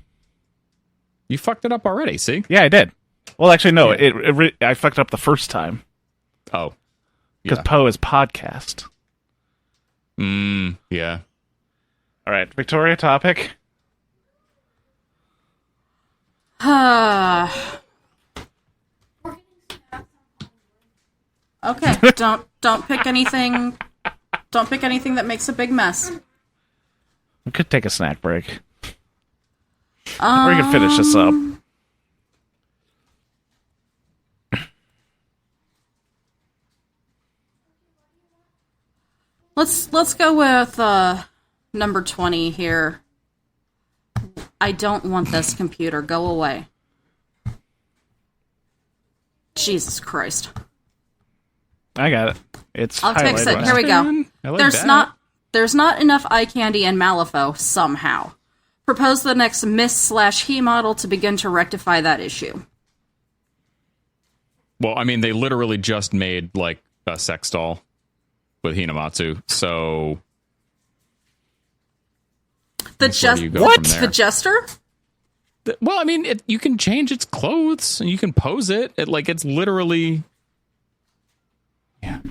You fucked it up already, see? Yeah, I did. Well, actually, no. Yeah. I fucked up the first time. Oh. Because Poe is podcast. Yeah. All right, Victoria, topic. Okay, don't pick anything. Don't pick anything that makes a big mess. We could take a snack break. Or we could finish this up. Let's go with number 20 here. I don't want this computer. Go away. Jesus Christ. I got it. I'll fix it. Here we go. There's not enough eye candy in Malifaux somehow. Propose the next Miss/He model to begin to rectify that issue. Well, I mean, they literally just made like a sex doll with Hinamatsu, so the jester? Well, I mean, you can change its clothes and you can pose it. It's literally, yeah.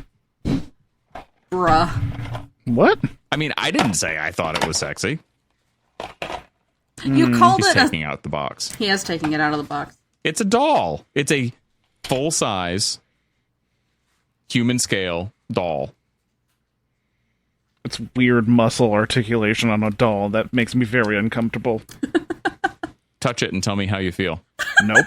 Bruh. What? I mean, I didn't say I thought it was sexy. You called He's it taking out the box. He is taking it out of the box. It's a doll. It's a full-size, human-scale doll. It's weird muscle articulation on a doll. That makes me very uncomfortable. Touch it and tell me how you feel. Nope.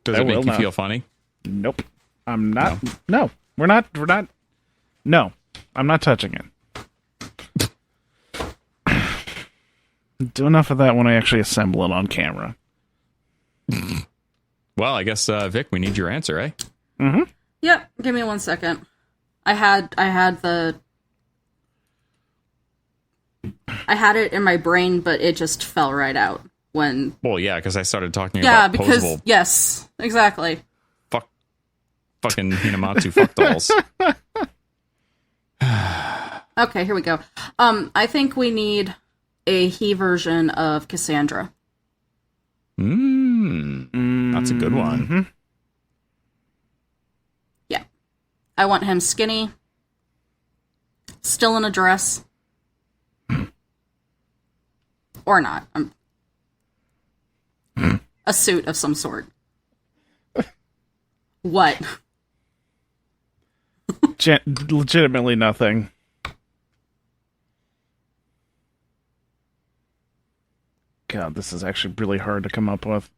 Does it make you feel funny? Nope. I'm not. No, we're not. No, I'm not touching it. Do enough of that when I actually assemble it on camera. Well, I guess, Vic, we need your answer, eh? Mm-hmm. Yep. Give me 1 second. I had it in my brain, but it just fell right out when. Well, yeah, because I started talking about posable. Yes, exactly. Fucking Hinamatsu fuck dolls. Okay, here we go. I think we need a he version of Cassandra. That's a good one. Mm-hmm. Yeah. I want him skinny, still in a dress. Or not. A suit of some sort. What? Legitimately nothing. God, this is actually really hard to come up with.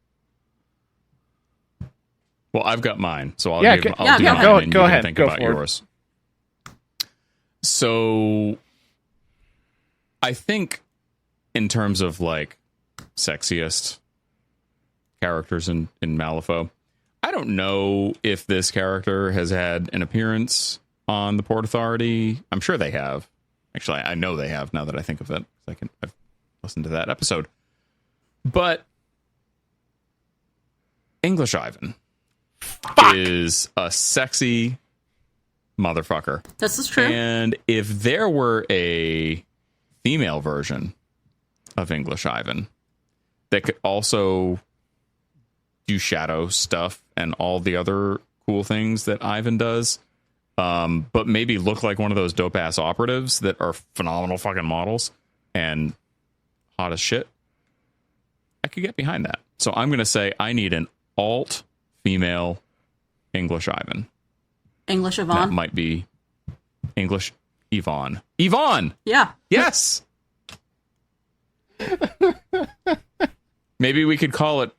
Well, I've got mine, so I'll do go mine. And go you ahead. Can think go about for yours. So, I think in terms of sexiest characters in Malifaux, I don't know if this character has had an appearance on the Port Authority. I'm sure they have. Actually, I know they have now that I think of it. I've listened to that episode. But English Ivan is a sexy motherfucker. This is true. And if there were a female version of English Ivan that could also do shadow stuff and all the other cool things that Ivan does, but maybe look like one of those dope ass operatives that are phenomenal fucking models and hot as shit, get behind that. So I'm going to say I need an alt female English Ivan. English That Yvonne? might be English Yvonne. Yvonne! Yeah. Yes! Maybe we could call it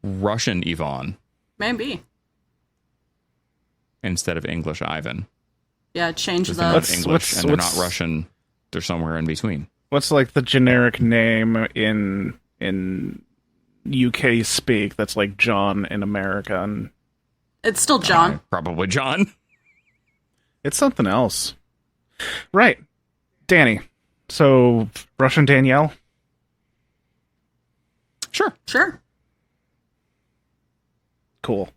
Russian Yvonne Maybe. instead of English Ivan. Yeah, change Because they're not the... English and they're not Russian. They're somewhere in between. What's like the generic name in UK speak that's like John in America? And It's still John. Probably John. it's something else. Right. Danny. So, Russian Danielle? Sure. Sure. Cool.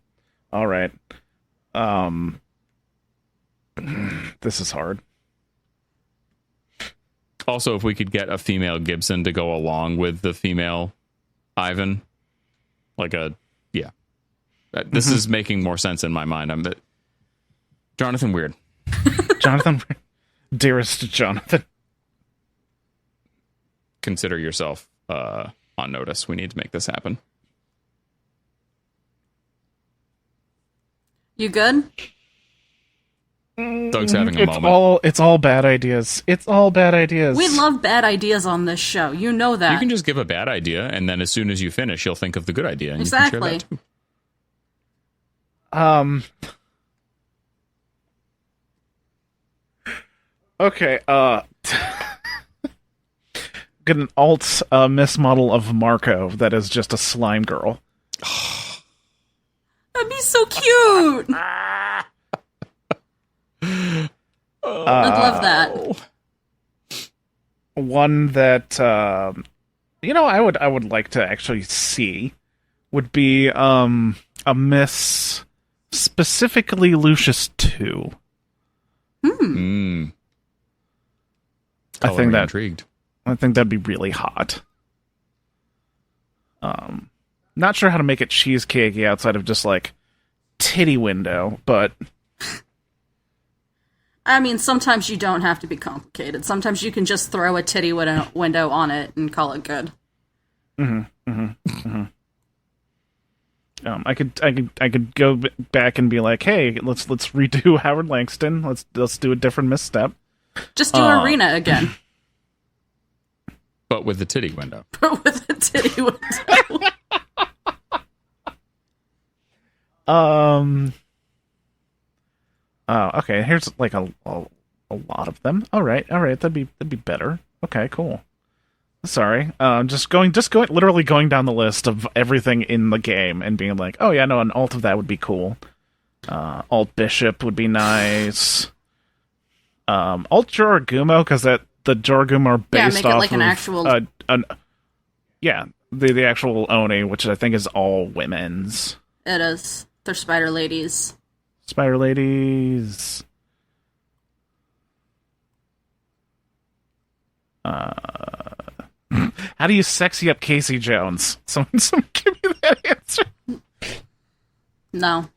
All right. This is hard. Also, if we could get a female Gibson to go along with the female Ivan, like a, yeah. This is making more sense in my mind. Jonathan Weird. Jonathan, dearest Jonathan. Consider yourself on notice. We need to make this happen. You good? Doug's having a moment. It's all bad ideas. It's all bad ideas. We love bad ideas on this show. You know that. You can just give a bad idea, and then as soon as you finish, you'll think of the good idea. And Exactly. You can share that too. Okay, get an alt mismodel of Marco that is just a slime girl. That'd be so cute. I'd love that. One that I would like to actually see would be a Miss specifically Lucius 2. I think that intrigued. I think that'd be really hot. Not sure how to make it cheesecakey outside of just like titty window, but I mean, sometimes you don't have to be complicated. Sometimes you can just throw a titty window on it and call it good. I could go back and be like, hey, let's redo Howard Langston. Let's do a different misstep. Just do Arena again. But with the titty window. But with a titty window. Okay. Here's like a lot of them. All right. That'd be better. Okay. Cool. Sorry. Literally going down the list of everything in the game and being like, oh yeah, no, an alt of that would be cool. Alt Bishop would be nice. Alt Joragumo, because the Joragumo are based make off it like of an actual. the actual Oni, which I think is all women's. It is. They're spider ladies. Spider ladies. How do you sexy up Casey Jones? Someone give me that answer. No.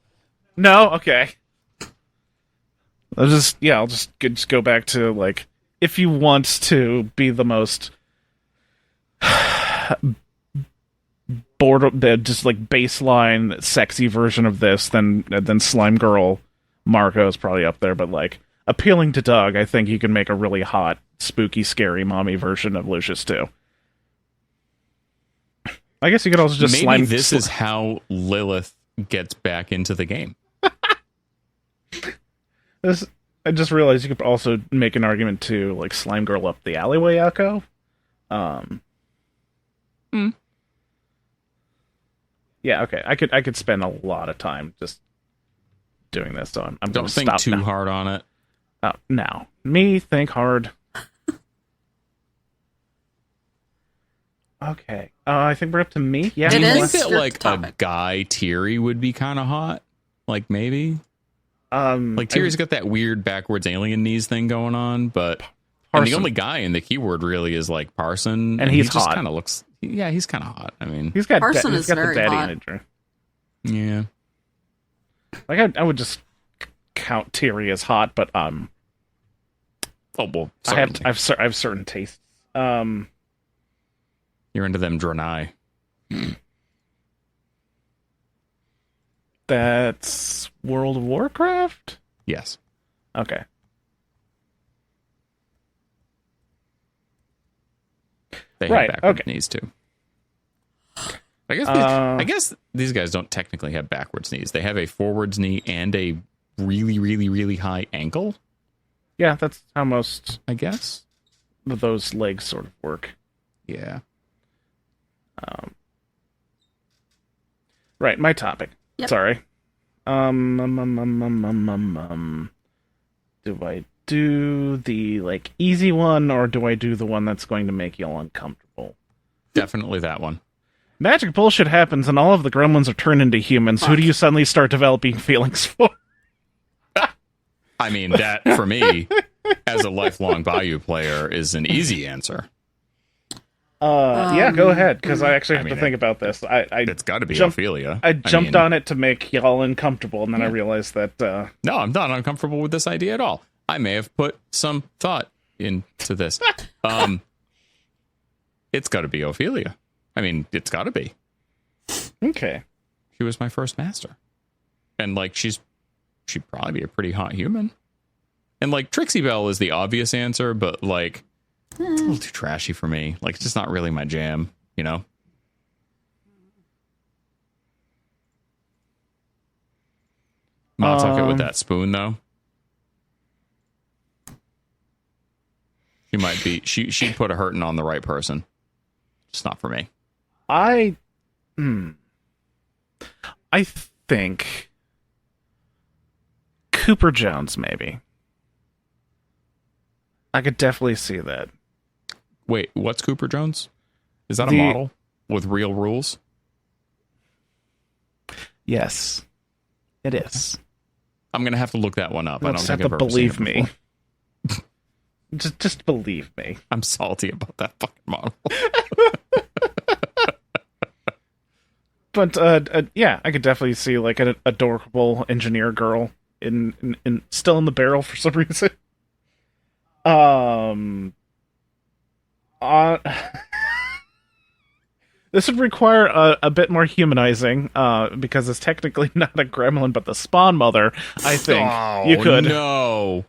No? Okay. I'll just go back to, like, if you want to be the most just like baseline sexy version of this, then Slime Girl Marco is probably up there, but like appealing to Doug, I think you can make a really hot, spooky, scary mommy version of Lucius too. I guess you could also just maybe this is how Lilith gets back into the game. I just realized you could also make an argument to like Slime Girl up the alleyway echo. Yeah, okay. I could spend a lot of time just doing this, so I'm Don't think too hard on it. No. Me think hard. Okay. I think we're up to me. Yeah. It Do you is think that your like topic. a Guy Thierry would be kind of hot? Like maybe. Like Thierry's got that weird backwards alien knees thing going on, but and the only guy in the keyword really is like Parson, and he's he just hot. kind of looks. Yeah, he's kind of hot. I mean, he's got Parson he's is got very the daddy hot. imagery. yeah. Like I would just count Thierry as hot, but Oh well, I have certainly. certain tastes. You're into them Draenei. That's World of Warcraft? Yes. Okay. They Right, have backwards okay. knees too. I guess these guys don't technically have backwards knees. They have a forwards knee and a really, really, really high ankle, Yeah, that's how most I guess. of those legs sort of work. Yeah. Right, my topic. Yep. Sorry. Do I do the like easy one, or do I do the one that's going to make you all uncomfortable? Definitely that one. Magic bullshit happens, and all of the gremlins are turned into humans. Who do you suddenly start developing feelings for? I mean, that, for me, as a lifelong Bayou player, is an easy answer. Yeah, go ahead, because I actually have to think about this. It's got to be Ophelia. I jumped on it to make y'all uncomfortable, and then I realized that... No, I'm not uncomfortable with this idea at all. I may have put some thought into this. It's got to be Ophelia. I mean, it's got to be. Okay. She was my first master. And, like, she'd probably be a pretty hot human. And, like, Trixie Belle is the obvious answer, but, like, it's a little too trashy for me. Like, it's just not really my jam, you know? Ma took it with that spoon, though. She might be... She'd put a hurting on the right person. Just not for me. I think Cooper Jones, maybe. I could definitely see that. Wait, what's Cooper Jones? Is that a The- model with real rules? Yes, it is. I'm going to have to look that one up. You'll I don't just think have I've to ever seen believe it me. before. Just believe me. I'm salty about that fucking model. But yeah, I could definitely see like an adorable engineer girl in still in the barrel for some reason. This would require a bit more humanizing, because it's technically not a gremlin, but the spawn mother. I think you could. No.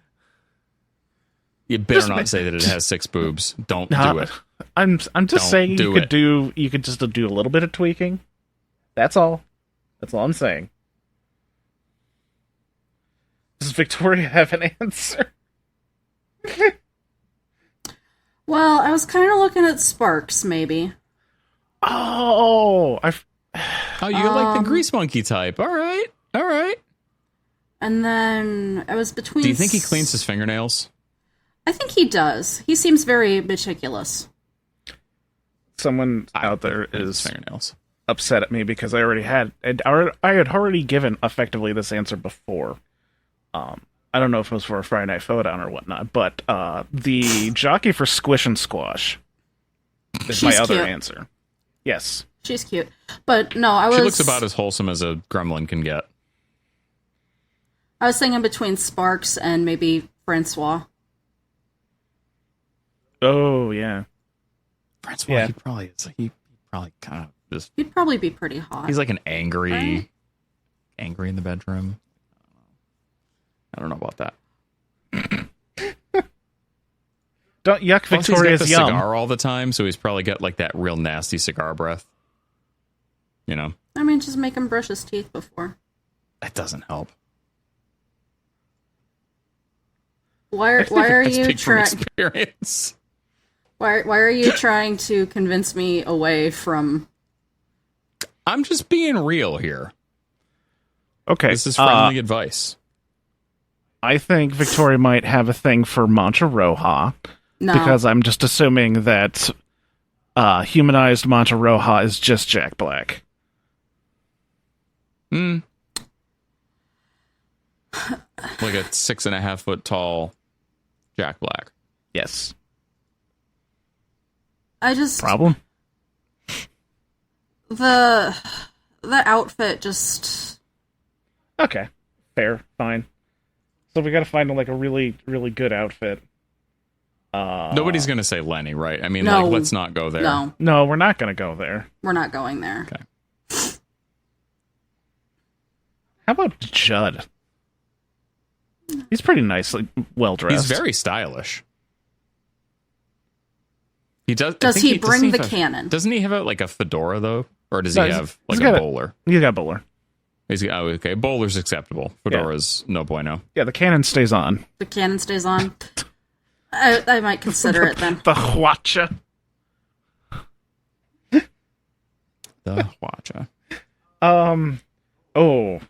You better Just not say that it has 6 boobs. Don't Nah, do it. I'm just Don't saying do you could just do a little bit of tweaking. That's all. That's all I'm saying. Does Victoria have an answer? Well, I was kind of looking at Sparks, maybe. Oh, Oh, you like the grease monkey type. All right. All right. And then I was between... Do you think he cleans his fingernails? I think he does. He seems very meticulous. someone out there His is fingernails. upset at me because I had already given effectively this answer before. I don't know if it was for a Friday Night Showdown or whatnot, but the jockey for Squish and Squash is my She's other cute. answer. Yes. She's cute. But no, I was... She looks about as wholesome as a gremlin can get. I was thinking between Sparks and maybe Francois. Oh, yeah. Francois, Yeah. he probably kind of just... He'd probably be pretty hot. He's like an angry Right. in the bedroom. I don't know about that. Don't yuck Plus, Victoria's he's got the yum. cigar all the time, so he's probably got like that real nasty cigar breath. You know, I mean, just make him brush his teeth before. that doesn't help. Why are I you speak from trying? experience. Why are you trying to convince me away from? I'm just being real here. Okay. This is friendly advice. I think Victoria might have a thing for Mancha Roja, No, because I'm just assuming that humanized Mancha Roja is just Jack Black. Like a 6.5 foot tall Jack Black. Yes. I just Problem? the outfit just Okay. Fair. Fine. So we gotta find like a really, really good outfit. Nobody's going to say Lenny, right? I mean, No. like, let's not go there. No, we're not going to go there. We're not going there. Okay. How about Judd? He's pretty nicely well dressed. He's very stylish. He does. Does I think he bring doesn't the have- cannon? Doesn't he have a fedora though, or does No, he he's- have he's like got a a- bowler? You got bowler. Okay. Bowler's acceptable. Fedora's no bueno. Yeah, the cannon stays on. The cannon stays on. I might consider it then. The Hwacha. The Hwacha. Oh.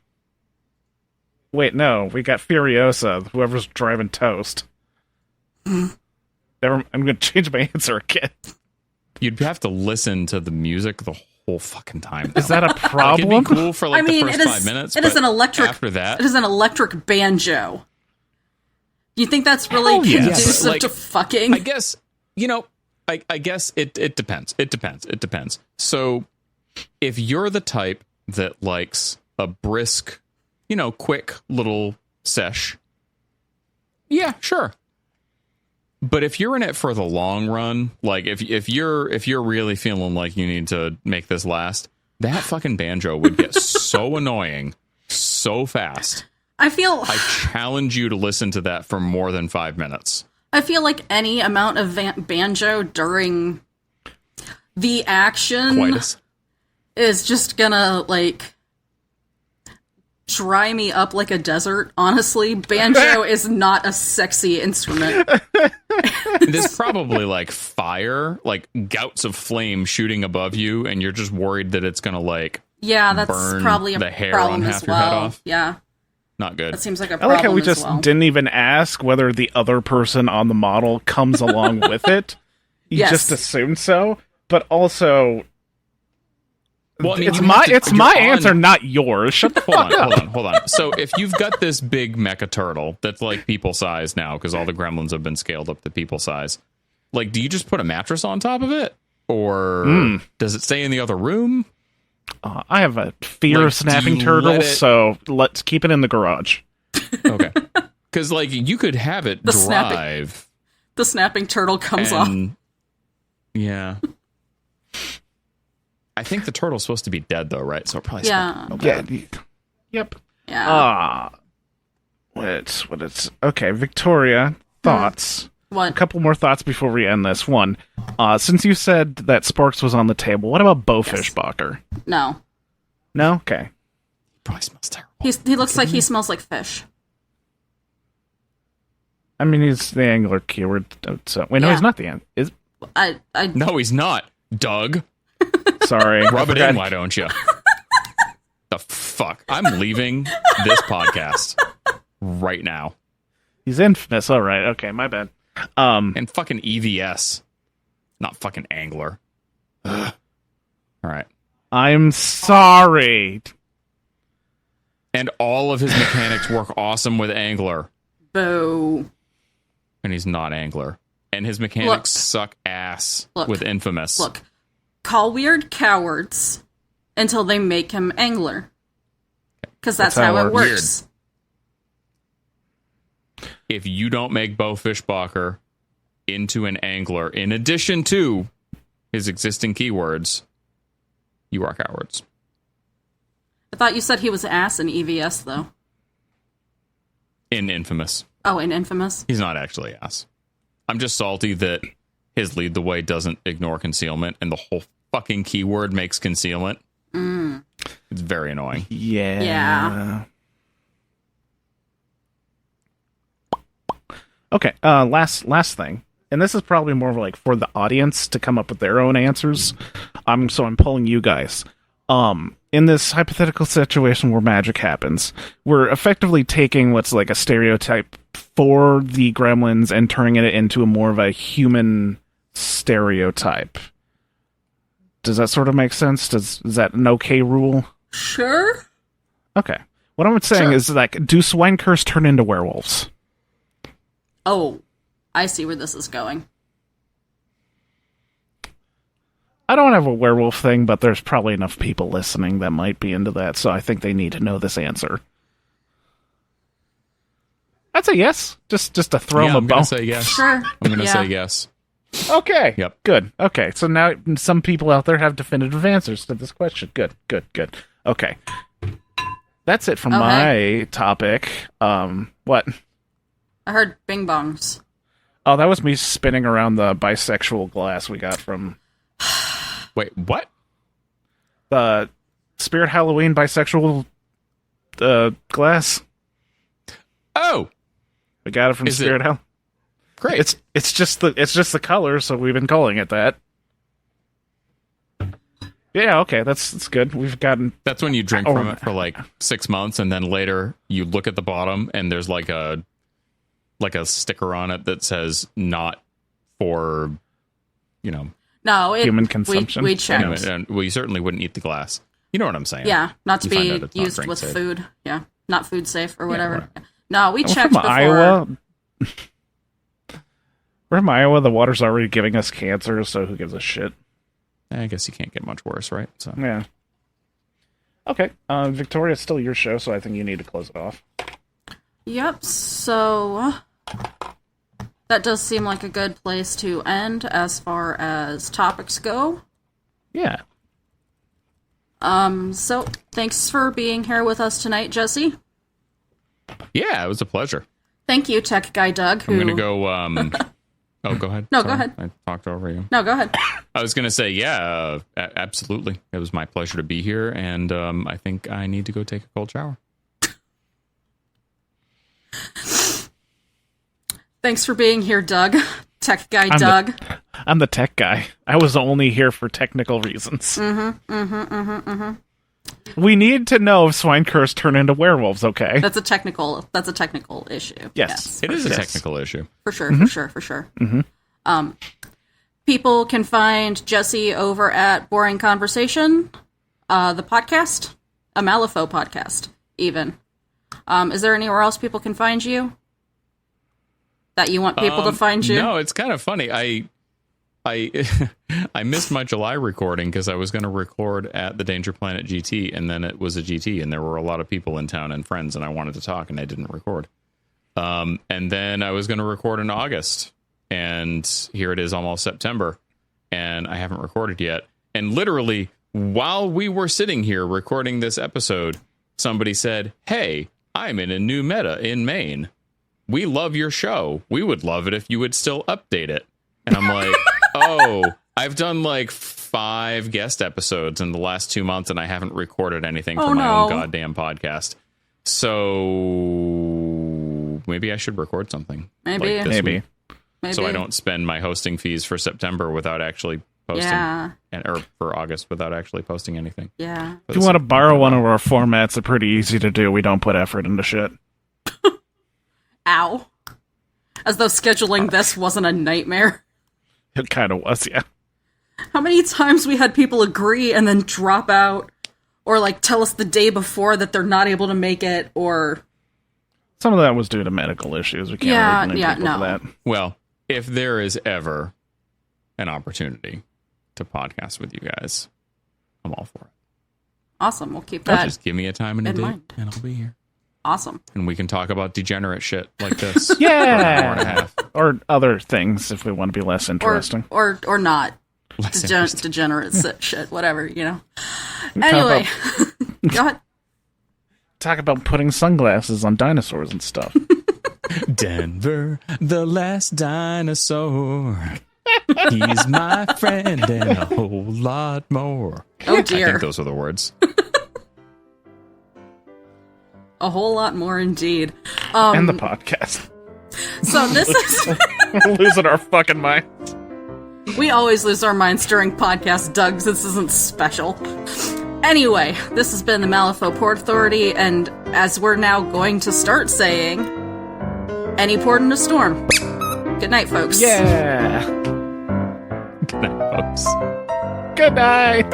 Wait, no. We got Furiosa, whoever's driving Toast. I'm going to change my answer again. You'd have to listen to the music the whole fucking time. Is that a Like, problem? it'd be cool for like I mean, the first 5 minutes. It is but an electric. After that, it is an electric banjo. Do you think that's really Hell yes. conducive Like, to fucking? I guess, I guess it depends. It depends. So if you're the type that likes a brisk, quick little sesh, yeah, sure. But if you're in it for the long run, like if you're really feeling like you need to make this last, that fucking banjo would get so annoying so fast. I feel Challenge you to listen to that for more than 5 minutes. I feel like any amount of banjo during the action Coitus. is just gonna like dry me up like a desert. Honestly, banjo is not a sexy instrument. There's probably like fire, like gouts of flame shooting above you, and you're just worried that it's gonna like Yeah, that's burn probably a the hair problem on as half your head well. off. Yeah, Not good. that seems like a I problem like how we as just well. didn't even ask whether the other person on the model comes along with it. You Yes. just assumed so, but also Well, I mean, it's you my have to- it's you're my on- answer, not yours. Shut the fuck up. Hold on. So if you've got this big mecha turtle that's like people size now, because all the gremlins have been scaled up to people size, like, do you just put a mattress on top of it, or does it stay in the other room? I have a fear Like, of snapping do you turtles, let it- so let's keep it in the garage. Okay, because like you could have it The snapping- drive. The snapping turtle comes off. And, yeah. I think the turtle's supposed to be dead though, right? So it probably Yeah. Yep. Yeah. What it's okay, Victoria, thoughts. A What? couple more thoughts before we end this one. Since you said that Sparks was on the table, what about Bo Fishbacher? No. No? Okay. probably smells terrible. He looks like he smells like fish. I mean, he's the angler keyword. So wait, no, Yeah. he's not the angler. Is I No, he's not. Doug, sorry, rub I it forgot. in, why don't you? The fuck? I'm leaving this podcast right now. He's infamous. All right, okay, my bad. And fucking EVS, not fucking angler. Ugh. All right. I'm sorry. And all of his mechanics work awesome with angler, boo. and he's not angler. And his mechanics Look. suck ass Look. with infamous. Look, call weird cowards until they make him angler. Because that's That's how how it it works. works. If you don't make Bo Fishbacher into an angler, in addition to his existing keywords, you are cowards. I thought you said he was ass in EVS, though. In Infamous. Oh, in Infamous? He's not actually ass. I'm just salty that his lead the way doesn't ignore concealment, and the whole fucking keyword makes concealment. It's very annoying. Yeah. Yeah. Okay. Last thing, and this is probably more of like for the audience to come up with their own answers. So I'm pulling you guys. In this hypothetical situation where magic happens, we're effectively taking what's like a stereotype for the gremlins and turning it into a more of a human stereotype. Does that sort of make sense? Is that an okay rule? Sure. Okay. What I'm saying Sure. is, like, do swine curse turn into werewolves? Oh, I see where this is going. I don't have a werewolf thing, but there's probably enough people listening that might be into that, so I think they need to know this answer. I'd say yes. Just to throw him a I'm bone. gonna say yes. Sure. I'm gonna Yeah. say yes. Okay. Yep. Good. Okay. So now some people out there have definitive answers to this question. Good. Okay. That's it from my topic. What? I heard bing bongs. Oh, that was me spinning around the bisexual glass we got from Wait, what? the Spirit Halloween bisexual glass. Oh, We got it from Is it- Spirit Halloween. great. It's just the color, so we've been calling it that. Yeah, okay, that's good. We've gotten That's when you drink from it for like 6 months, and then later you look at the bottom, and there's like a sticker on it that says "not for," No, Human consumption. We checked. Anyway, and well, you certainly wouldn't eat the glass. You know what I'm saying? Yeah, not to You find be out it's not used drink with safe. food. Yeah, not food safe or whatever. right. No, we We're checked from before. Iowa. We're from Iowa. The water's already giving us cancer, so who gives a shit? I guess you can't get much worse, right? So Yeah. Okay, Victoria, it's still your show, so I think you need to close it off. Yep, so that does seem like a good place to end as far as topics go. Yeah. So thanks for being here with us tonight, Jesse. yeah, it was a pleasure. Thank you, Tech Guy Doug. I'm gonna go. Oh, go ahead. No, go ahead. I talked over you. No, go ahead. I was gonna say, yeah, absolutely. It was my pleasure to be here, and I think I need to go take a cold shower. Thanks for being here, Doug. Tech Guy Doug. I'm the tech guy. I was only here for technical reasons. We need to know if swine curs turn into werewolves, okay? That's a technical issue. Yes. It is a Yes. technical issue. For sure, for sure. People can find Jesse over at Boring Conversation, the podcast, a Malifaux podcast, even. Is there anywhere else people can find you? That you want people to find you? No, it's kind of funny. I missed my July recording because I was going to record at the Danger Planet GT, and then it was a GT, and there were a lot of people in town and friends, and I wanted to talk, and I didn't record. And then I was going to record in August, and here it is almost September, and I haven't recorded yet. And literally, while we were sitting here recording this episode, somebody said, "Hey, I'm in a new meta in Maine. We love your show. We would love it if you would still update it." And I'm like, oh, I've done like 5 guest episodes in the last 2 months, and I haven't recorded anything for my own goddamn podcast. So maybe I should record something. Maybe. Like this Maybe. week, so I don't spend my hosting fees for September without actually posting. Yeah. Or for August without actually posting anything. Yeah. If you want to borrow one of our formats, they're pretty easy to do. We don't put effort into shit. Ow. As though scheduling this wasn't a nightmare. It kind of was, yeah. How many times we had people agree and then drop out, or like tell us the day before that they're not able to make it, or Some of that was due to medical issues. We can't really blame people for that. Well, if there is ever an opportunity to podcast with you guys, I'm all for it. awesome. We'll keep that. Just give me a time and a in date, mind. and I'll be here. Awesome. And we can talk about degenerate shit like this. Yeah. For an hour and a half. Or other things if we want to be less interesting. Or not. Less interesting. Degenerate shit, whatever, you know. Talk Anyway, go ahead. Talk about putting sunglasses on dinosaurs and stuff. Denver, the last dinosaur. He's my friend and a whole lot more. Oh I dear. think those were the words. A whole lot more indeed. And the podcast. So this is... We're losing our fucking mind. We always lose our minds during podcasts, Doug. This isn't special. Anyway, this has been the Malifaux Port Authority, and as we're now going to start saying, any port in a storm. Good night, folks. Yeah. Good night, folks. Good night.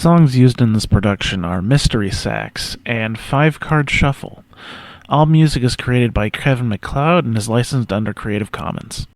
songs used in this production are Mystery Sax and 5-Card Shuffle. All music is created by Kevin MacLeod and is licensed under Creative Commons.